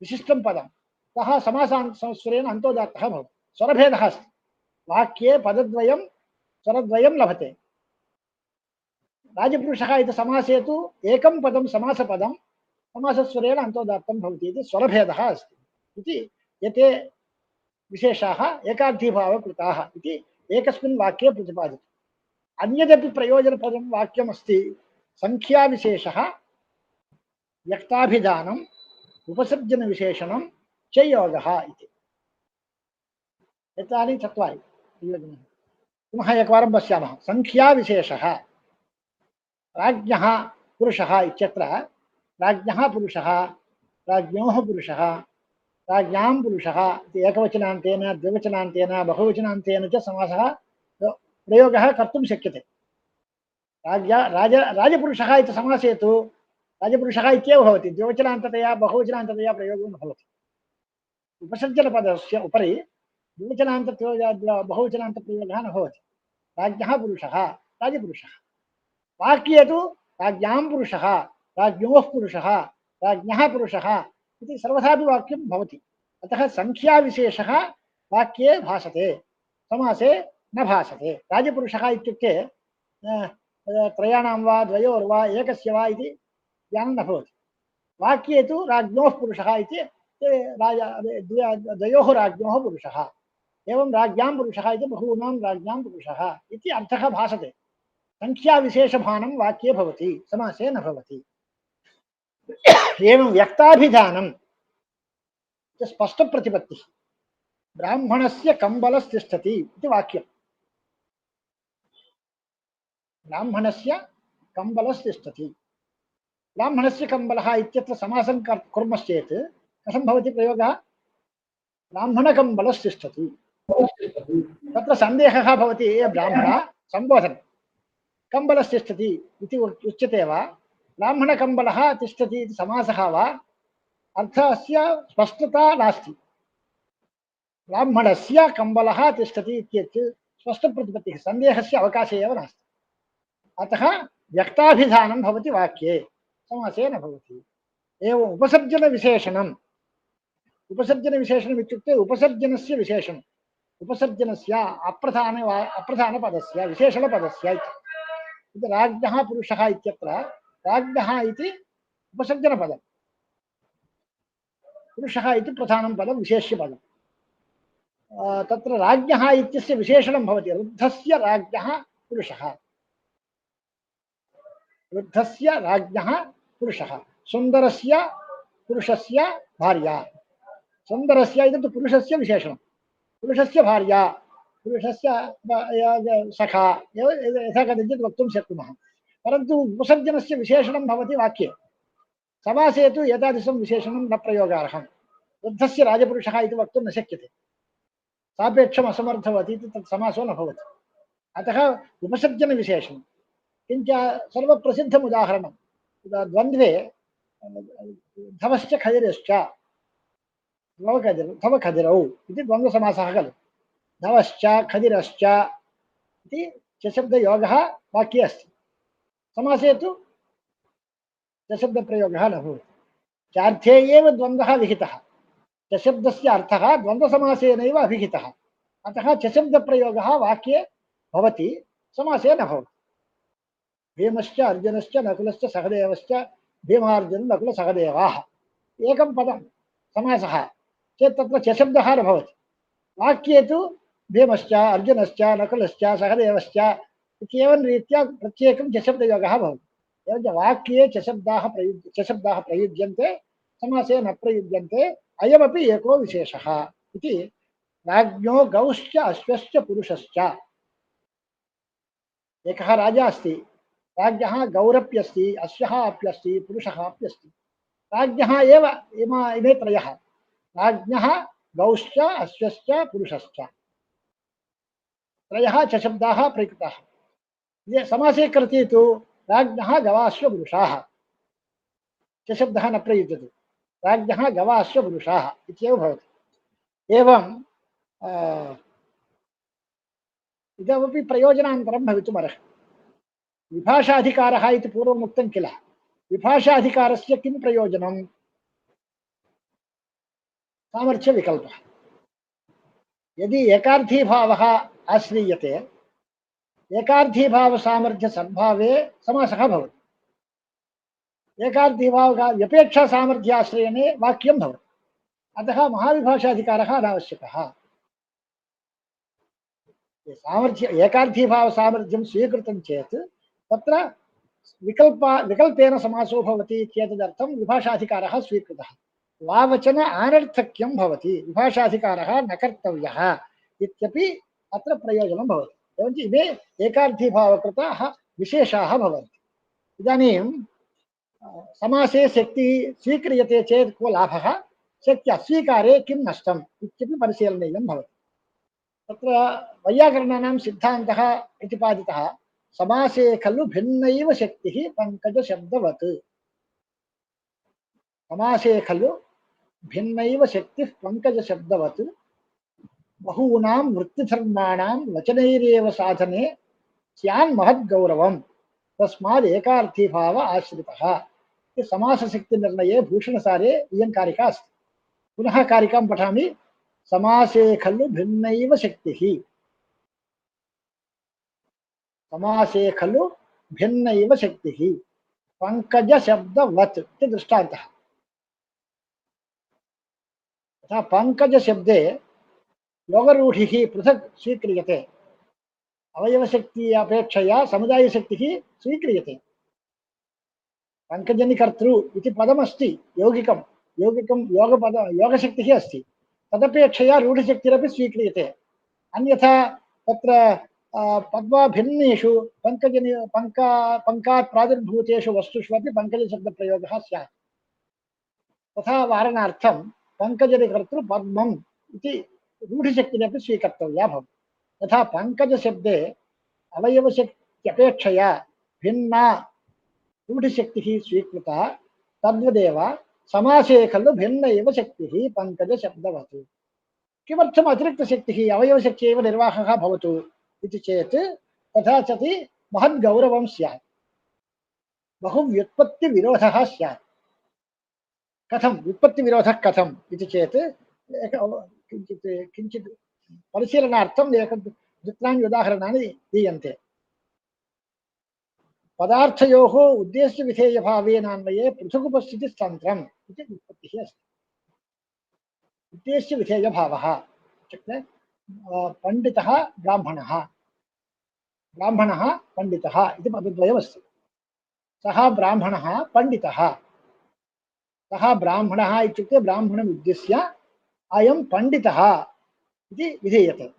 विशिष्टं पदं सः समासस्वरेण अन्तोदात्तः भवति। स्वरभेदः अस्ति वाक्ये पदद्वयं स्वरद्वयं लभते। राजपुरुषः इति समासे तु एकं पदं समासपदं समासस्वरेण अन्तोदात्तं भवति इति स्वरभेदः अस्ति इति एते विशेषाः एकार्थीभावकृताः इति एकस्मिन् वाक्ये प्रतिपादितम्। अन्यदपि प्रयोजनपदं वाक्यमस्ति संख्याविशेषः व्यक्ताभिधानम् उपसर्जनविशेषणं च योगः इति। एतानि चत्वारि प्रयोजनानि। पुनः एकवारं पश्यामः। संख्याविशेषः राज्ञः पुरुषः इत्यत्र राज्ञः पुरुषः राज्ञोः पुरुषः राज्ञां पुरुषः इति एकवचनान्तेन द्विवचनान्तेन बहुवचनान्तेन च समासः प्रयोगः कर्तुं शक्यते। राजपुरुषः इति समासे तु राजपुरुषः इत्येव भवति, द्विवचनान्ततया बहुवचनान्ततया प्रयोगो न भवति। उपसर्जनपदस्य उपरि बहुवचनान्तप्रयोगः न भवति। राज्ञः पुरुषः राजपुरुषः। वाक्ये तु राज्ञां पुरुषः राज्ञोः पुरुषः राज्ञः पुरुषः इति सर्वथापि वाक्यं भवति। अतः संख्याविशेषः वाक्ये भासते, समासे न भासते। राजपुरुषः इत्युक्ते त्रयाणां वा द्वयोर्वा एकस्य वा इति ज्ञानं न भवति। वाक्ये तु राज्ञोः पुरुषः इति द्वयोः राज्ञोः पुरुषः, एवं राज्ञां पुरुषः इति बहूनां राज्ञां पुरुषः इति अर्थः भासते। संख्याविशेषभानं वाक्ये भवति, समासे न भवति। एवं व्यक्ताभिधानं स्पष्टप्रतिपत्तिः। ब्राह्मणस्य कम्बलस्तिष्ठति इति वाक्यं। ब्राह्मणस्य कम्बलस्तिष्ठति। ब्राह्मणस्य कम्बलः इत्यत्र समासं कुर्मश्चेत् कथं भवति प्रयोगः? ब्राह्मणकम्बलस्तिष्ठति। तत्र सन्देहः भवति, ब्राह्मणः सम्बोधनं कम्बलस्तिष्ठति इति उच्यते वा, ब्राह्मणकम्बलः तिष्ठति इति समासः वा, अर्थस्य स्पष्टता नास्ति। ब्राह्मणस्य कम्बलः तिष्ठति इत्येतत् स्पष्टप्रतिपत्तिः, सन्देहस्य अवकाशः एव नास्ति। अतः व्यक्ताभिधानं भवति वाक्ये, समासे न भवति। एवम् उपसर्जनविशेषणम्। उपसर्जनविशेषणम् इत्युक्ते उपसर्जनस्य विशेषणम्, उपसर्जनस्य अप्रधानपदस्य विशेषणपदस्य इति। राज्ञः पुरुषः इत्यत्र राज्ञः इति उपसर्जनपदं, पुरुषः इति प्रधानं पदं विशेष्यपदं। तत्र राज्ञः इत्यस्य विशेषणं भवति वृद्धस्य राज्ञः पुरुषः, वृद्धस्य राज्ञः पुरुषः, सुन्दरस्य पुरुषस्य भार्या। सुन्दरस्य इति पुरुषस्य विशेषणं, पुरुषस्य भार्या, पुरुषस्य सखा यथा कदाचित् वक्तुं शक्नुमः। परन्तु उपसर्जनस्य विशेषणं भवति वाक्ये, समासे तु एतादृशं विशेषणं न प्रयोगार्हं। वृद्धस्य राजपुरुषः इति वक्तुं न शक्यते, सापेक्षम् असमर्थवती इति तत् समासो न भवति। अतः उपसर्जनविशेषणं। किञ्च सर्वप्रसिद्धम् उदाहरणं द्वन्द्वे धवश्च खदिरश्च धव खदिरौ इति द्वन्द्वसमासः खलु। धवश्च खदिरश्च इति चशब्दयोगः वाक्ये अस्ति, समासे तु चशब्दप्रयोगः न भवति। चार्थे एव द्वन्द्वः विहितः, चशब्दस्य अर्थः द्वन्द्वसमासेनैव अभिहितः। अतः चशब्दप्रयोगः वाक्ये भवति, समासे न भवति। भीमश्च अर्जुनश्च नकुलश्च सहदेवश्च भीमार्जुन नकुल सहदेवाः एकं पदं समासः चेत् तत्र चशब्दः न भवति। वाक्ये तु भीमश्च अर्जुनश्च नकुलश्च सहदेवश्च इत्येवं रीत्या प्रत्येकं चशब्दयोगः भवति। एवञ्च वाक्ये चशब्दाः प्रयुज्यन्ते, समासे न प्रयुज्यन्ते। अयमपि एको विशेषः इति। राज्ञो गौश्च अश्वश्च पुरुषश्च। एकः राजा अस्ति, राज्ञः गौरप्यस्ति, अश्वः अप्यस्ति, पुरुषः अप्यस्ति। राज्ञः एव इमे त्रयः, राज्ञः गौश्च अश्वश्च पुरुषश्च, त्रयः चशब्दाः प्रयुक्ताः। समासे कृते तु राज्ञः गवाश्वपुरुषाः, चशब्दः न प्रयुज्यते, राज्ञः गवाश्वपुरुषाः इत्येव भवति। एवं इदमपि प्रयोजनान्तरं भवितुमर्हति। विभाषाधिकारः इति पूर्वमुक्तं किल, विभाषाधिकारस्य किं प्रयोजनं? सामर्थ्यविकल्पः। यदि एकार्थीभावः आश्रीयते, एकार्थीभावसामर्थ्यसद्भावे समासः भवति, एकार्थीभावव्यपेक्षासामर्थ्याश्रयणे वाक्यं भवति। अतः महाविभाषाधिकारः अनावश्यकः। सामर्थ्य एकार्थीभावसामर्थ्यं स्वीकृतं चेत् तत्र विकल्पेन समासो भवति इत्येतदर्थं विभाषाधिकारः स्वीकृतः। वावचन आनर्थक्यं भवति, विभाषाधिकारः न कर्तव्यः इत्यपि अत्र प्रयोजनं भवति। एवञ्च इमे एकार्थीभावकृताः विशेषाः भवन्ति। इदानीं समासे शक्तिः स्वीक्रियते चेत् को लाभः, शक्ति अस्वीकारे किं नष्टम् इत्यपि परिशीलनीयं भवति। तत्र वैयाकरणानां सिद्धान्तः प्रतिपादितः, समासे खलु भिन्नैव शक्तिः पङ्कजशब्दवत्। समासे खलु भिन्नैव शक्तिः पङ्कजशब्दवत्, बहूनां वृत्तिधर्माणां वचनैरेव साधने स्यान्महद्गौरवम्, तस्माद् एकार्थीभाव आश्रितः। समासशक्तिनिर्णये भूषणसारे इयं कारिका अस्ति। पुनः कारिकां पठामि। समासे खलु भिन्नैव शक्तिः, समासे खलु भिन्नैव शक्तिः पङ्कजशब्दवत् इति दृष्टान्तः। तथा पङ्कजशब्दे योगरूढिः पृथक् स्वीक्रियते, अवयवशक्ति अपेक्षया समुदायशक्तिः स्वीक्रियते। पङ्कजनिकर्तृ इति पदमस्ति यौगिकं, योगपद योगशक्तिः अस्ति, तदपेक्षया रूढशक्तिरपि स्वीक्रियते। अन्यथा तत्र पद्माभिन्नेषु पङ्कात् प्रादुर्भूतेषु वस्तुषु अपि पङ्कजशब्दप्रयोगः स्यात्। तथा वारणार्थं पङ्कजनिकर्तृ पद्मम् इति रूढशक्तिरपि स्वीकर्तव्या भवति। तथा पङ्कजशब्दे अवयवशक्त्यपेक्षया भिन्ना रूढशक्तिः स्वीकृता, तद्वदेव समासे खलु भिन्न एव शक्तिः पङ्कजशब्दवत्। किमर्थम् अतिरिक्तशक्तिः अवयवशक्ति एव निर्वाहः भवतु इति चेत् तथा सति महद्गौरवं स्यात्, बहुव्युत्पत्तिविरोधः स्यात्। कथं व्युत्पत्तिविरोधः कथम् इति चेत् किञ्चित् परिशीलनार्थम् द्वित्राणि उदाहरणानि दीयन्ते। पदार्थयोः उद्देश्यविधेयभावेनान्वये पृथगुपस्थितिस्तन्त्रम् इति व्युत्पत्तिः अस्ति। उद्देश्यविधेयभावः इत्युक्ते पण्डितः ब्राह्मणः, ब्राह्मणः पण्डितः इति पदद्वयमस्ति। सः ब्राह्मणः पण्डितः, सः ब्राह्मणः इत्युक्ते ब्राह्मणम् उद्दिश्य अयं पण्डितः इति विधीयते।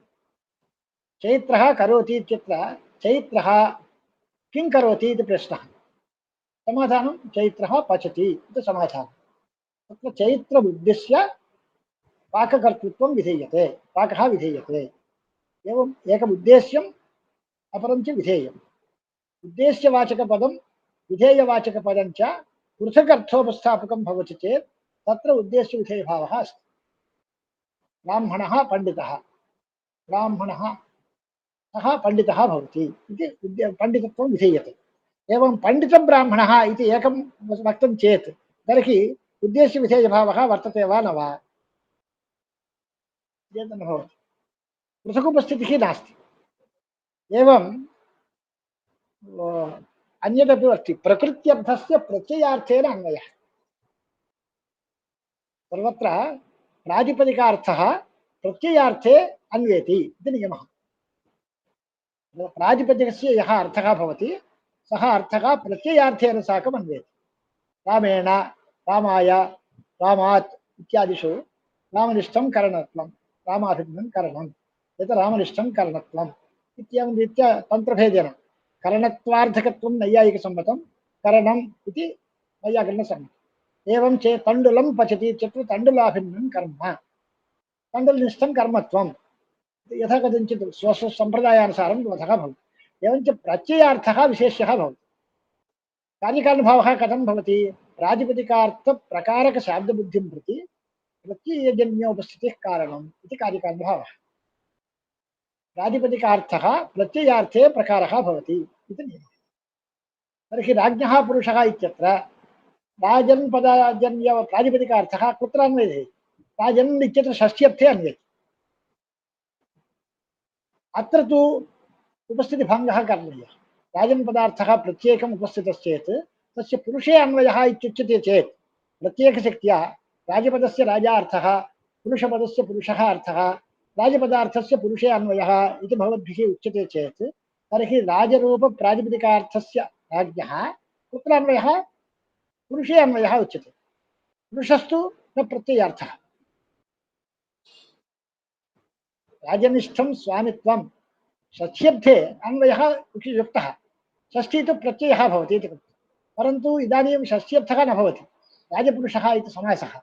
चैत्रः करोति इत्यत्र चैत्रः किं करोति इति प्रश्नः। समाधानं चैत्रः पचति इति समाधानं। तत्र चैत्रम् उद्दिश्य पाककर्तृत्वं विधीयते, पाकः विधीयते। एवम् एकम् उद्देश्यम् अपरं च विधेयम्। उद्देश्यवाचकपदं विधेयवाचकपदं च पृथगर्थोपस्थापकं भवति चेत् तत्र उद्देश्यविधेयभावः अस्ति। ब्राह्मणः पण्डितः, ब्राह्मणः सः पण्डितः भवति इति पण्डितत्वं विधीयते। एवं पण्डितब्राह्मणः इति एकं वक्तुं चेत् तर्हि उद्देश्यविधेयभावः वर्तते वा न वा? न भवति, पृथगुपस्थितिः नास्ति। एवं अन्यदपि अस्ति, प्रकृत्यर्थस्य प्रत्ययार्थेन अन्वयः। सर्वत्र प्रातिपदिकार्थः प्रत्ययार्थे अन्वेति इति नियमः। प्रातिपदिकस्य यः अर्थः भवति सः अर्थः प्रत्ययार्थेन साकम् अन्वेति। रामेण, रामाय, रामात् इत्यादिषु रामनिष्ठं करणत्वं, रामाभिन्नं करणं, यत् रामनिष्ठं करणत्वम् इत्येवं रीत्या तन्त्रभेदेन करणत्वार्थकत्वं नैयायिकसम्मतं, करणम् इति वैयाकरणसम्मतम्। एवं चेत् तण्डुलं पचति इत्यत्र तण्डुलाभिन्नं कर्म, तण्डुलनिष्ठं कर्मत्वं यथा कथञ्चित् स्वस्वसम्प्रदायानुसारं बोधः भवति। एवञ्च प्रत्ययार्थः विशेष्यः भवति। कार्यकारणभावः कथं भवति? प्रातिपदिकार्थप्रकारकशाब्दबुद्धिं प्रति प्रत्ययजन्योपस्थितिः कारणम् इति कार्यकारणभावः। प्रातिपदिकार्थः प्रत्ययार्थे प्रकारः भवति इति नियमः। तर्हि राज्ञः पुरुषः इत्यत्र राजन् पदाजन्य प्रातिपदिकार्थः कुत्र अन्वयते? राजन् इत्यत्र षष्ठ्यर्थे अन्वयते। अत्र तु उपस्थितिभङ्गः करणीयः। राजन् पदार्थः प्रत्येकम् उपस्थितश्चेत् तस्य पुरुषे अन्वयः इत्युच्यते चेत् प्रत्येकशक्त्या राजपदस्य राजार्थः पुरुषपदस्य पुरुषः अर्थः राजपदार्थस्य पुरुषे अन्वयः इति भवद्भिः उच्यते चेत् तर्हि राजरूपप्रातिपदिकार्थस्य राज्ञः कुत्र अन्वयः? पुरुषे अन्वयः उच्यते। पुरुषस्तु न प्रत्ययार्थः। राजनिष्ठं स्वामित्वं षष्ठ्यर्थे अन्वयः युक्तः। षष्ठी तु प्रत्ययः भवति इति कृत्वा। परन्तु इदानीं षष्ठ्यर्थः न भवति। राजपुरुषः इति समासः।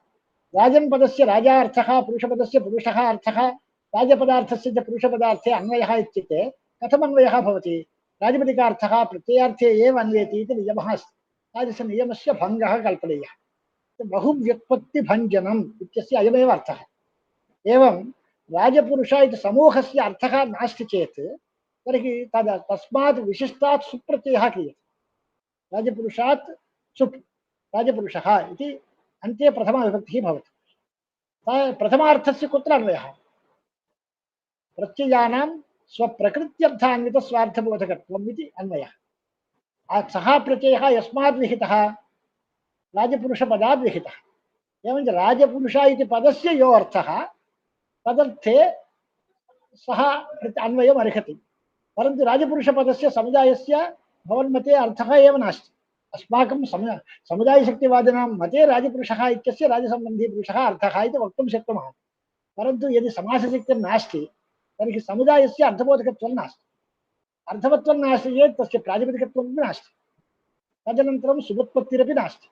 राजन् पदस्य राजार्थः पुरुषपदस्य पुरुषः अर्थः राजपदार्थस्य च पुरुषपदार्थे अन्वयः इत्युक्ते कथम् अन्वयः भवति? प्रातिपदिकार्थः प्रत्ययार्थे एव अन्वयति इति नियमः अस्ति। तादृशनियमस्य भङ्गः कल्पनीयः। बहुव्युत्पत्तिभञ्जनम् इत्यस्य अयमेव अर्थः। एवं राजपुरुष इति समूहस्य अर्थः नास्ति चेत् तर्हि तस्मात् विशिष्टात् सुप्रत्ययः क्रियते। राजपुरुषात् सुप् राजपुरुषः इति अन्ते प्रथमाविभक्तिः भवति। प्रथमार्थस्य कुत्र अन्वयः? प्रत्ययानां स्वप्रकृत्यर्थान्वितस्वार्थबोधकत्वम् इति अन्वयः। सः प्रत्ययः यस्मात् विहितः? राजपुरुषपदात् विहितः। एवञ्च राजपुरुष इति पदस्य यो अर्थः तदर्थे सः अन्वयम् अर्हति। परन्तु राजपुरुषपदस्य समुदायस्य भवन्मते अर्थः एव नास्ति। अस्माकं समुदायशक्तिवादिनां मते राजपुरुषः इत्यस्य राजसम्बन्धी पुरुषः अर्थः इति वक्तुं शक्नुमः। परन्तु यदि समासशक्तिः नास्ति तर्हि समुदायस्य अर्थबोधकत्वं नास्ति। अर्थवत्वं नास्ति चेत् तस्य प्रातिपदिकत्वं नास्ति। तदनन्तरं सुबुत्पत्तिरपि नास्ति।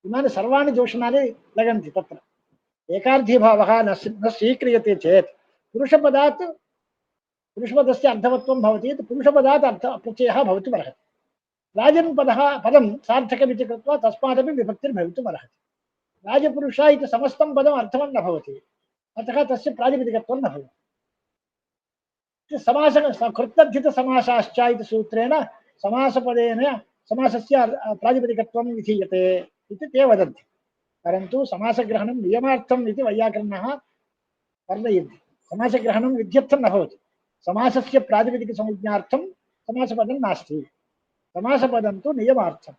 इमानि सर्वाणि दोषणानि लगन्ति तत्र। एकार्थीभावः न स्वीक्रियते चेत् पुरुषपदात् पुरुषपदस्य अर्थवत्वं भवति। पुरुषपदात् प्रत्ययः भवितुमर्हति। राजन् पदं सार्थकमिति कृत्वा तस्मादपि विभक्तिर्भवितुमर्हति। राजपुरुष इति समस्तं पदम् अर्थवन् न भवति। अतः तस्य प्रातिपदिकत्वं न भवति। कृत्तद्धितसमासाश्च इति सूत्रेण समासपदेन समासस्य प्रातिपदिकत्वं विधीयते इति ते वदन्ति। परन्तु समासग्रहणं नियमार्थम् इति वैयाकरणः वर्णयन्ति। समासग्रहणं विध्यर्थं न भवति। समासस्य प्रातिपदिकसंज्ञार्थं समासपदं नास्ति। समासपदं तु नियमार्थम्।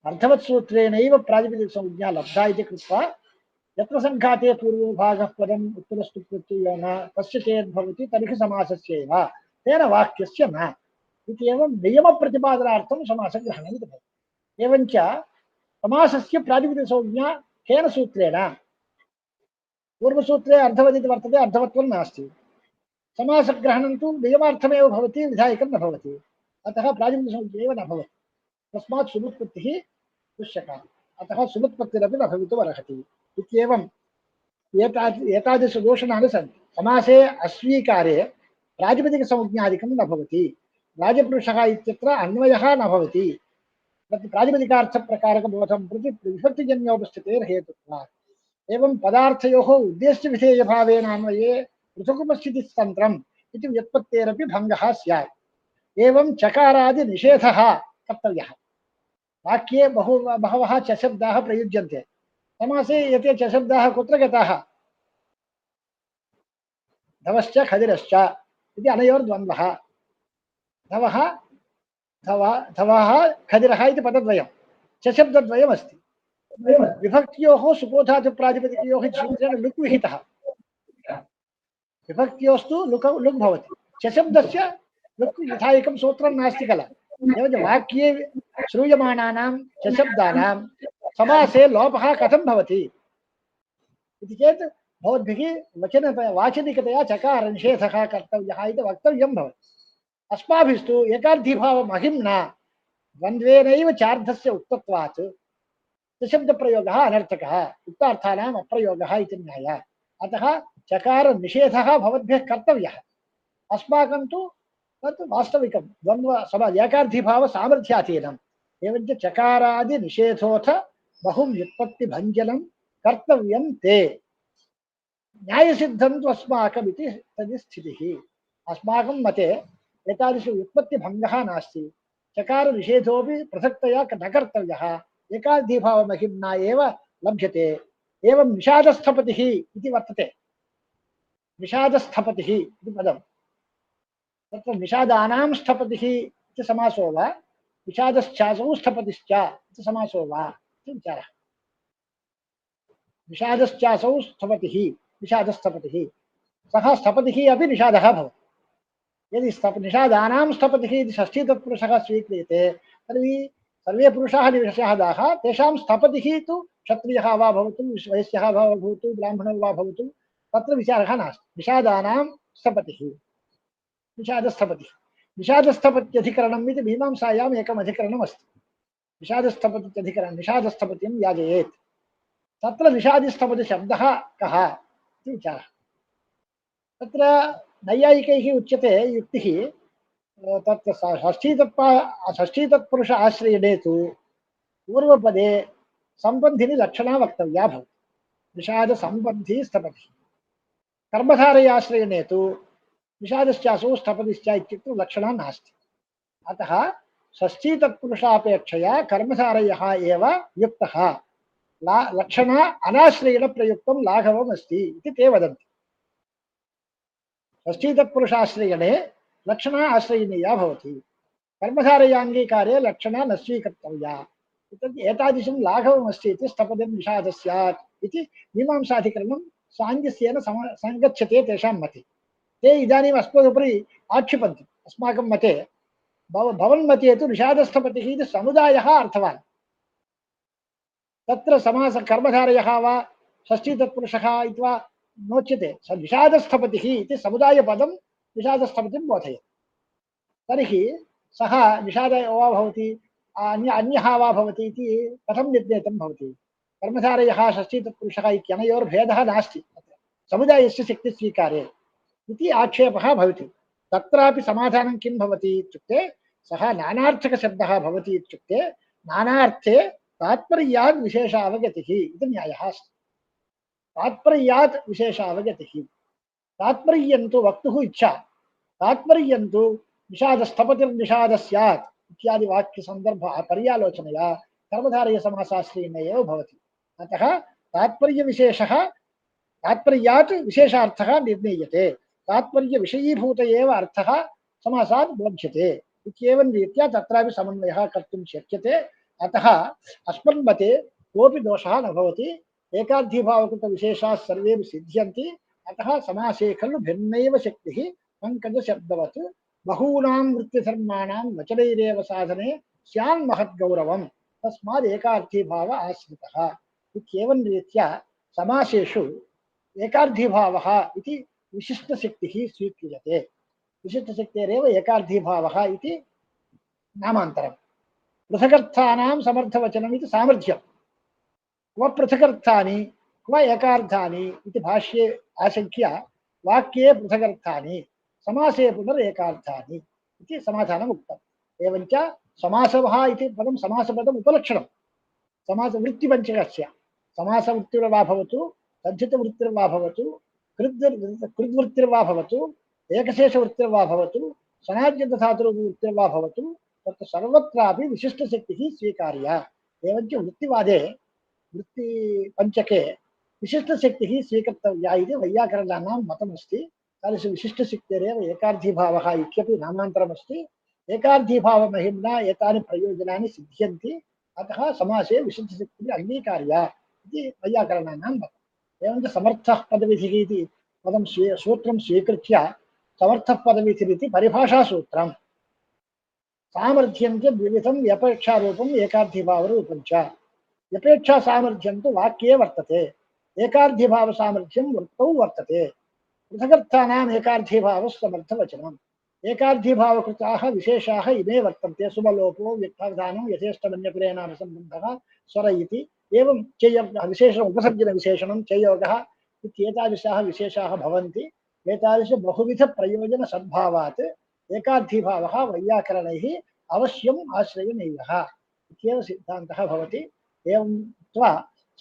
अर्थवत्सूत्रेणैव प्रातिपदिकसंज्ञा लब्धा इति कृत्वा यत्र सङ्घाते पूर्वभागः पदम् उत्तरस्तु प्रत्ययो न तस्य चेद्भवति तर्हि समासस्यैव तेन वाक्यस्य न इत्येवं नियमप्रतिपादनार्थं समासग्रहणम् इति भवति। एवञ्च समासस्य प्रातिपदिकसंज्ञा केन सूत्रेण? पूर्वसूत्रे अर्थवदिति वर्तते, अर्थवत्वं नास्ति। समासग्रहणं तु नियमार्थमेव भवति, विधायकं न भवति। अतः प्रातिपदिकसंज्ञा एव न भवति। तस्मात् सुबुत्पत्तिः दुश्यका। अतः सुबुत्पत्तिरपि न भवितुमर्हति। इत्येवम् एतादृशदोषणानि सन्ति। समासे अस्वीकारे प्रातिपदिकसंज्ञादिकं न भवति। राजपुरुषः इत्यत्र अन्वयः न भवति। तत् प्रातिपदिकार्थप्रकारकबोधं प्रति विभक्तिजन्योपस्थितेर्हेतुत्वात्। एवं पदार्थयोः उद्देश्यविधेयभावेन अन्वये पृथकुपस्थितिस्तन्त्रम् इति व्युत्पत्तेरपि भङ्गः स्यात्। एवं चकारादिनिषेधः कर्तव्यः। वाक्ये बहवः च-शब्दाः प्रयुज्यन्ते। समासे एते च-शब्दाः कुत्र गताः? धवश्च खदिरश्च इति अनयोर्द्वन्द्वः। धवः खदिरः इति पदद्वयं च-शब्दद्वयमस्ति। विभक्त्योः सुपोधातुप्रातिपदिकयोः सूत्रेण लुक् विहितः। विभक्त्योस्तु लुक् भवति। च-शब्दस्य लुक् विधायकं सूत्रं नास्ति किल। एवञ्च वाक्ये श्रूयमाणानां च-शब्दानां समासे लोपः कथं भवति इति चेत् भवद्भिः वाचनिकतया चकारनिषेधः कर्तव्यः इति वक्तव्यं भवति। अस्माभिस्तु एकार्थीभावमहिम्ना द्वन्द्वेनैव चार्धस्य उक्तत्वात् च-शब्दप्रयोगः अनर्थकः, उक्तार्थानाम् अप्रयोगः इति न्यायः। अतः चकारनिषेधः भवद्भिः कर्तव्यः। अस्माकं तु तत् वास्तविकं द्वन्द्व एकार्थीभावसामर्थ्याधीनम्। एवञ्च चकारादिनिषेधोऽथ बहुव्युत्पत्तिभञ्जनं कर्तव्यं ते न्यायसिद्धं तु अस्माकमिति तद् स्थितिः। अस्माकं मते एतादृश व्युत्पत्तिभङ्गः नास्ति। चकारनिषेधोऽपि पृथक्तया न कर्तव्यः, एकाधिभावमहिम्ना एव लभ्यते। एवं निषादस्थपतिः इति वर्तते। निषादस्थपतिः इति पदं, तत्र निषादानां स्थपतिः इति समासो वा, निषादश्चासौ स्थपतिश्च इति समासो वा इति विचारः। निषादश्चासौ स्थपतिः, निषादस्थपतिः, सः स्थपतिः अपि निषादः भवति। यदि निषादानां स्थपतिः इति षष्ठी तत्पुरुषः स्वीक्रियते तर्हि सर्वे पुरुषाः निषादाः, तेषां स्थपतिः तु क्षत्रियः वा भवतु, वैश्यः वा भवतु, ब्राह्मणो वा भवतु, तत्र विचारः नास्ति। निषादानां स्थपतिः, निषादस्थपतिः। निषादस्थपत्यधिकरणम् इति मीमांसायाम् एकम् अधिकरणम् अस्ति। निषादस्थपत्यधिकरणं, निषादस्थपतिं याजयेत्। तत्र निषादिस्थपतिशब्दः कः इति विचारः। तत्र नैयायिकैः उच्यते युक्तिः, तत्र षष्ठीतत्पुरुष आश्रयणे तु पूर्वपदे सम्बन्धिनी लक्षणा वक्तव्या भवति। निषादसम्बन्धी स्थपतिः। कर्मधारयाश्रयणे तु निषादश्चासौ स्थपतिश्च इत्युक्तौ लक्षणा नास्ति। अतः षष्ठीतत्पुरुषापेक्षया कर्मधारयः एव युक्तः। लक्षणा अनाश्रयेण प्रयुक्तं लाघवम् अस्ति इति ते वदन्ति। षष्ठीतत्पुरुषाश्रयणे लक्षणा आश्रयणीया भवति, कर्मधारयाङ्गीकारे लक्षणा न स्वीकर्तव्या। एतादृशं लाघवमस्ति इति स्थपतिं निषादः स्यात् इति मीमांसाधिकरणं साङ्गस्येन सङ्गच्छते तेषां मते। ते इदानीम् अस्मदुपरि आक्षिपन्ति। अस्माकं मते भवन्मते तु निषादस्थपतिः इति समुदायः अर्थवान्। तत्र समास कर्मधारयः वा षष्ठीतत्पुरुषः इति वा नोच्यते। स निषादस्थपतिः इति समुदायपदं निषादस्थपतिं बोधयति। तर्हि सः निषादः वा भवति, अन्यः वा भवति इति कथं निर्णेतुं भवति? कर्मधारयः षष्ठीतत्पुरुषः इत्यनयोर्भेदः नास्ति, समुदायस्य शक्तिस्वीकारे इति आक्षेपः भवति। तत्रापि समाधानं किं भवति इत्युक्ते, सः नानार्थकशब्दः भवति इत्युक्ते नानार्थे तात्पर्यात् विशेषावगतिः इति न्यायः अस्ति। तात्पर्यात् विशेषावगतिः, तात्पर्यं तु वक्तुः इच्छा, तात्पर्यं तु निषादस्थपतिर्निषादः स्यात् इत्यादि वाक्यसन्दर्भ पर्यालोचनया कर्मधारयसमासाश्रयेण एव भवति। अतः तात्पर्यविशेषः, तात्पर्यात् विशेषार्थः निर्णीयते, तात्पर्यविषयीभूत एव अर्थः समासात् बोध्यते इत्येवं रीत्या तत्रापि समन्वयः कर्तुं शक्यते। अतः अस्मन्मते कोऽपि दोषः न भवति। एकार्थीभावकृतविशेषाः सर्वे सिद्ध्यन्ति। अतः समासे खलु भिन्नैव शक्तिः पङ्कजशब्दवत् बहूनां वृत्तिधर्माणां वचनैरेव साधने स्यान्महद्गौरवम् तस्माद् एकार्थीभाव आश्रितः इत्येवं रीत्या समासेषु एकार्थीभावः इति विशिष्टशक्तिः स्वीक्रियते। विशिष्टशक्तेरेव एकार्थीभावः इति नामान्तरम्। पृथगर्थानां समर्थवचनमिति सामर्थ्यं। क्व पृथगर्थानि क्व एकार्थानि इति भाष्ये आशङ्क्य वाक्ये पृथगर्थानि, समासे पुनरेकार्थानि इति समाधानम् उक्तम्। एवञ्च समासः इति पदं समासपदम् उपलक्षणं समासवृत्तिपञ्चकस्य। समासवृत्तिर्वा भवतु, तद्धितवृत्तिर्वा भवतु, कृद्वृत्तिर्वा भवतु, एकशेषवृत्तिर्वा भवतु, सनाद्यन्तधातुर्वृत्तिर्वा भवतु, तत्र सर्वत्रापि विशिष्टशक्तिः स्वीकार्या। एवञ्च वृत्तिवादे वृत्तिपञ्चके विशिष्टशक्तिः स्वीकर्तव्या इति वैयाकरणानां मतमस्ति। तादृश विशिष्टशक्तिरेव एकार्थीभावः इत्यपि नामान्तरमस्ति। एकार्थीभावमहिम्ना एतानि प्रयोजनानि सिद्ध्यन्ति। अतः समासे विशिष्टशक्तिः अङ्गीकार्या इति वैयाकरणानां मतम्। एवञ्च समर्थः पदविधिः इति पदं सूत्रं स्वीकृत्य समर्थः पदविधिरिति परिभाषासूत्रम्। सामर्थ्यं च द्विविधं, व्यपेक्षारूपम् एकार्थीभावरूपं च। व्यपेक्षा सामर्थ्यं तु वाक्ये वर्तते, एकार्थीभावसामर्थ्यं वृत्तौ वर्तते। पृथगर्थानाम् एकार्थीभावः समर्थवचनम्। एकार्थीभावकृताः विशेषाः इमे वर्तन्ते, सुबलोपो, व्यक्तावधानं, यथेष्टमन्यकुलेनानुसम्बन्धः, स्वर इति। एवं चेय विशेषणम्, उपसर्जनविशेषणं, चयोगः इत्येतादृशाः विशेषाः भवन्ति। एतादृश बहुविधप्रयोजनसद्भावात् एकार्थीभावः वैयाकरणैः अवश्यम् आश्रयणीयः इत्येव सिद्धान्तः भवति। एवं त्वा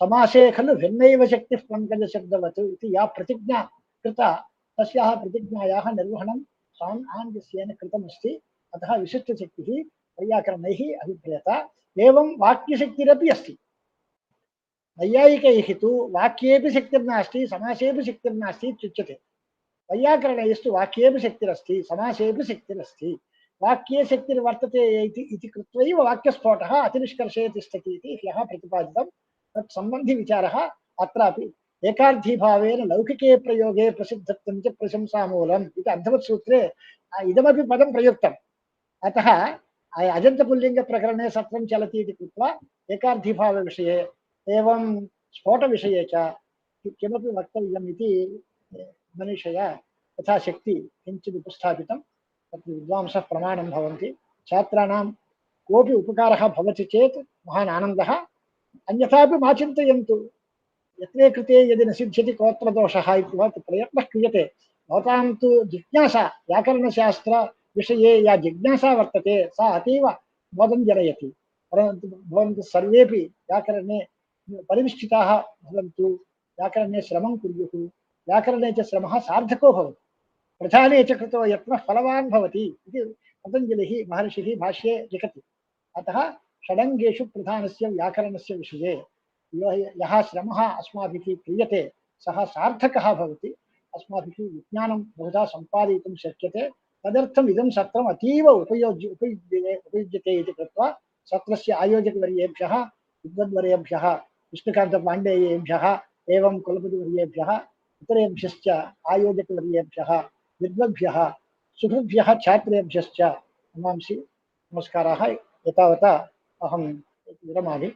समासे खलु भिन्नैव शक्तिः पङ्कजशब्दवत् इति या प्रतिज्ञा कृता तस्याः प्रतिज्ञायाः निर्वहणं सामञ्जस्येन कृतमस्ति। अतः विशिष्टशक्तिः वैयाकरणैः अभिप्रेता। एवं वाक्यशक्तिरपि अस्ति। नैयायिकैः तु वाक्येऽपि शक्तिर्नास्ति समासेऽपि शक्तिर्नास्ति इत्युच्यते। वैयाकरणैस्तु वाक्येऽपि शक्तिरस्ति समासेऽपि शक्तिरस्ति। वाक्ये शक्तिर्वर्तते इति कृत्वैव वाक्यस्फोटः अतिनिष्कर्षे तिष्ठति इति ह्यः प्रतिपादितं। तत्सम्बन्धिविचारः अत्रापि एकार्थीभावेन लौकिके प्रयोगे प्रसिद्धत्वं च प्रशंसामूलम् इति अर्धवत्सूत्रे इदमपि पदं प्रयुक्तम्। अतः अजन्तपुल्लिङ्गप्रकरणे सत्रं चलति इति कृत्वा एकार्थीभावविषये एवं स्फोटविषये च किमपि वक्तव्यम् इति मनीषया यथाशक्ति किञ्चित् उपस्थापितं। तत्र विद्वांसः प्रमाणं भवन्ति। छात्राणां कोऽपि उपकारः भवति चेत् महान् आनन्दः। अन्यथापि मा चिन्तयन्तु। यत्ने कृते यदि न सिद्ध्यति कोऽत्र दोषः इति वा प्रयत्नः क्रियते। भवतां तु जिज्ञासा व्याकरणशास्त्रविषये या जिज्ञासा वर्तते सा अतीव मोदं जनयति। परन्तु भवन्तः सर्वेपि व्याकरणे परिनिष्ठिताः भवन्तु। व्याकरणे श्रमं कुर्युः। व्याकरणे च श्रमः सार्थको भवति। प्रधाने च कृतो यत्नः फलवान् भवति इति पतञ्जलिः महर्षिः भाष्ये लिखति। अतः षडङ्गेषु प्रधानस्य व्याकरणस्य विषये यः श्रमः अस्माभिः क्रियते सः सार्थकः भवति। अस्माभिः विज्ञानं बहुधा सम्पादयितुं शक्यते। तदर्थम् इदं सत्रम् अतीव उपयुज्यते इति कृत्वा सत्रस्य आयोजकवर्येभ्यः विद्वद्वर्येभ्यः विष्णुकान्तपाण्डेयेभ्यः एवं कुलपतिवर्येभ्यः इतरेभ्यश्च आयोजकवर्येभ्यः विद्वद्भ्यः सुहृद्भ्यः छात्रेभ्यश्च नमांसि नमस्काराः। एतावता अहं विरमामि।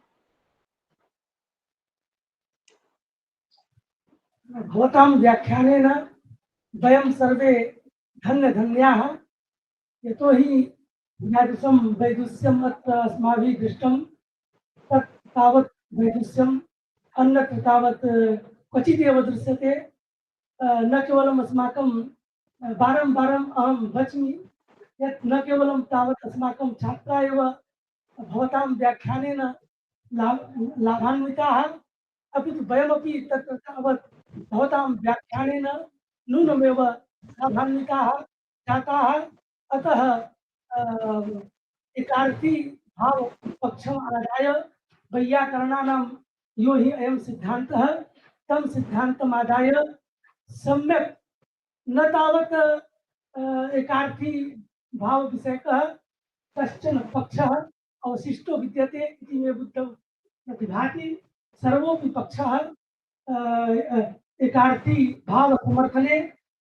भवतां व्याख्यानेन वयं सर्वे धन्यधन्याः। यतोहि यादृशं वैदुष्यम् अत्र अस्माभिः दृष्टं तत् तावत् वैदुष्यम् अन्यत्र तावत् क्वचिदेव दृश्यते। न केवलम् अस्माकं वारं वारम् अहं वच्मि यत् न केवलं तावत् अस्माकं छात्राः एव भवतां व्याख्यानेन लाभान्विताः, अपि तु वयमपि तत्र तावत् भवतां व्याख्यानेन नूनमेव लाभान्विताः जाताः। अतः एकार्थी भाव पक्षम् आदाय वैयाकरणानां यो हि अयं सिद्धान्तः तं सिद्धान्तमादाय सम्यक् न तावत् एकार्थी भाव विषयकः कश्चन पक्षः अवशिष्टो विद्यते इति मे बुद्धौ प्रतिभाति। सर्वोऽपि पक्षः एकार्थी भाव समर्थने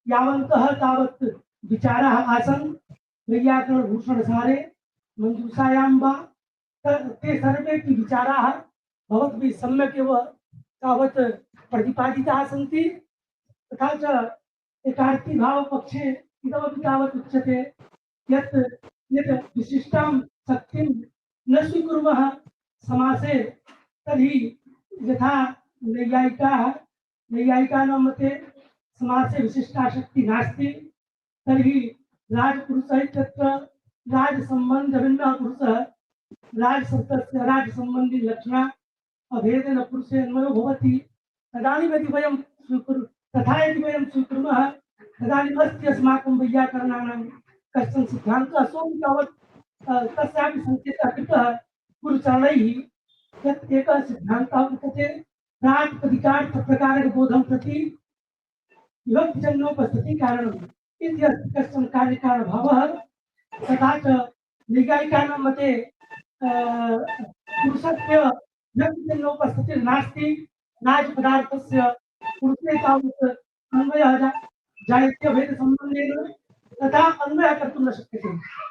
यावन्तः तावत् विचाराः आसन् वैयाकरणभूषणसारे मञ्जूषायां वा ते सर्वेपि विचाराः भवद्भिः सम्यक् एव तावत् प्रतिपादिताः सन्ति। तथा च एकार्थी भाव पक्षे इदमपि तावत् उच्यते यत् यत् विशिष्टां शक्तिं न स्वीकुर्मः समासे तर्हि यथा नैयायिकानां मते समासे विशिष्टा शक्ति नास्ति तर्हि राजपुरुषः इत्यत्र राजसम्बन्धभिन्नः पुरुषः राजशब्दस्य राजसम्बन्धी लक्षणा अभेदेन पुरुषे अन्वयो भवति। तदानीं यदि वयं तथा यदि वयं स्वीकुर्मः तदानीम् अस्ति अस्माकं वैयाकरणानां कश्चन सिद्धान्तः सोऽपि तावत् तस्यापि सङ्केतः कृतः गुरुचरणैः यत् एकः सिद्धान्तः वर्तते प्राक्प्रतिकार्थप्रकारकबोधं प्रति विभक्तिजन्योपस्थितिकारणम् इति अस्ति कश्चन कार्यकारणभावः। तथा च नैयायिकानां मते पुरुषस्य विभक्तिजन्योपस्थितिर्नास्ति। राजपदार्थस्य पुरुषे तावत् अन्वयः जायते भेदसम्बन्धेन तथा अन्वयः कर्तुं न शक्यते।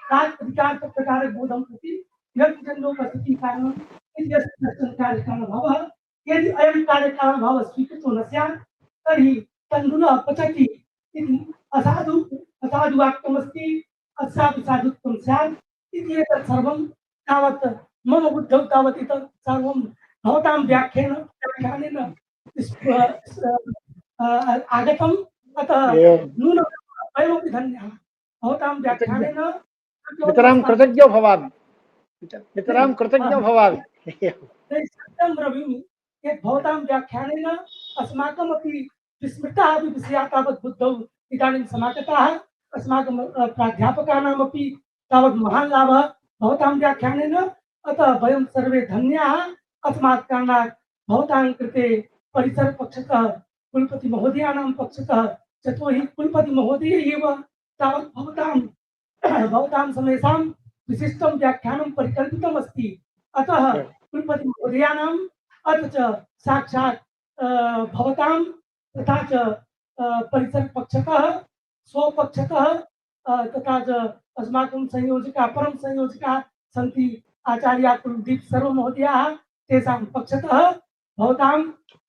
प्राक्प्रतिकार्थप्रकारकबोधं प्रति विभक्तिजन्योपस्थितिकारणम् इति अस्ति कश्चन कार्यकारणभावः। यदि अयं कार्यकारणभावः स्वीकृतो न स्यात् तर्हि तन्नुनः पचति इति असाधुवाक्यमस्ति। अस्यापि साधुत्वं स्यात् इति एतत् सर्वं तावत् मम बुद्धौ तावत् एतत् सर्वं भवतां व्याख्यानेन आगतम्। अतः नूनं वयमपि धन्याः भवतां व्याख्यानेन। पितरां कृतज्ञो भवामि। पितरां कृतज्ञो भवामि। सत्यं ब्रवीमि यत् भवतां व्याख्यानेन अस्माकमपि विस्मृताः अपि विषयाः तावत् बुद्धौ इदानीं समागताः। अस्माकं प्राध्यापकानामपि तावत् महान् लाभः भवतां व्याख्यानेन। अतः वयं सर्वे धन्याः। अस्मात् कारणात् भवतां कृते परिसरपक्षतः कुलपतिमहोदयानां पक्षतः यतोहि कुलपतिमहोदय एव तावत् भवतां समेषां विशिष्टं व्याख्यानं परिकल्पितमस्ति। अतः कुलपतिमहोदयानाम् अथ च साक्षात् भवतां तथा च परिसरपक्षतः स्वपक्षतः तथा च अस्माकं संयोजकाः परं संयोजकाः सन्ति आचार्याः कुलदीप सर्वमहोदयाः तेषां पक्षतः भवतां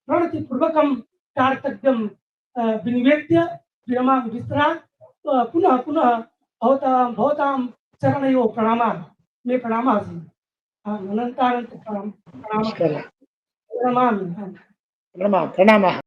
प्रणतिपूर्वकं कार्तव्यं विनिवेद्य विरमामि विस्तरात्। पुनः पुनः भवतां चरणयोः प्रणामाः मे प्रणमामि। अनन्तानन्त प्रणामाः नमस्कारः। प्रणमामि। प्रणामाः।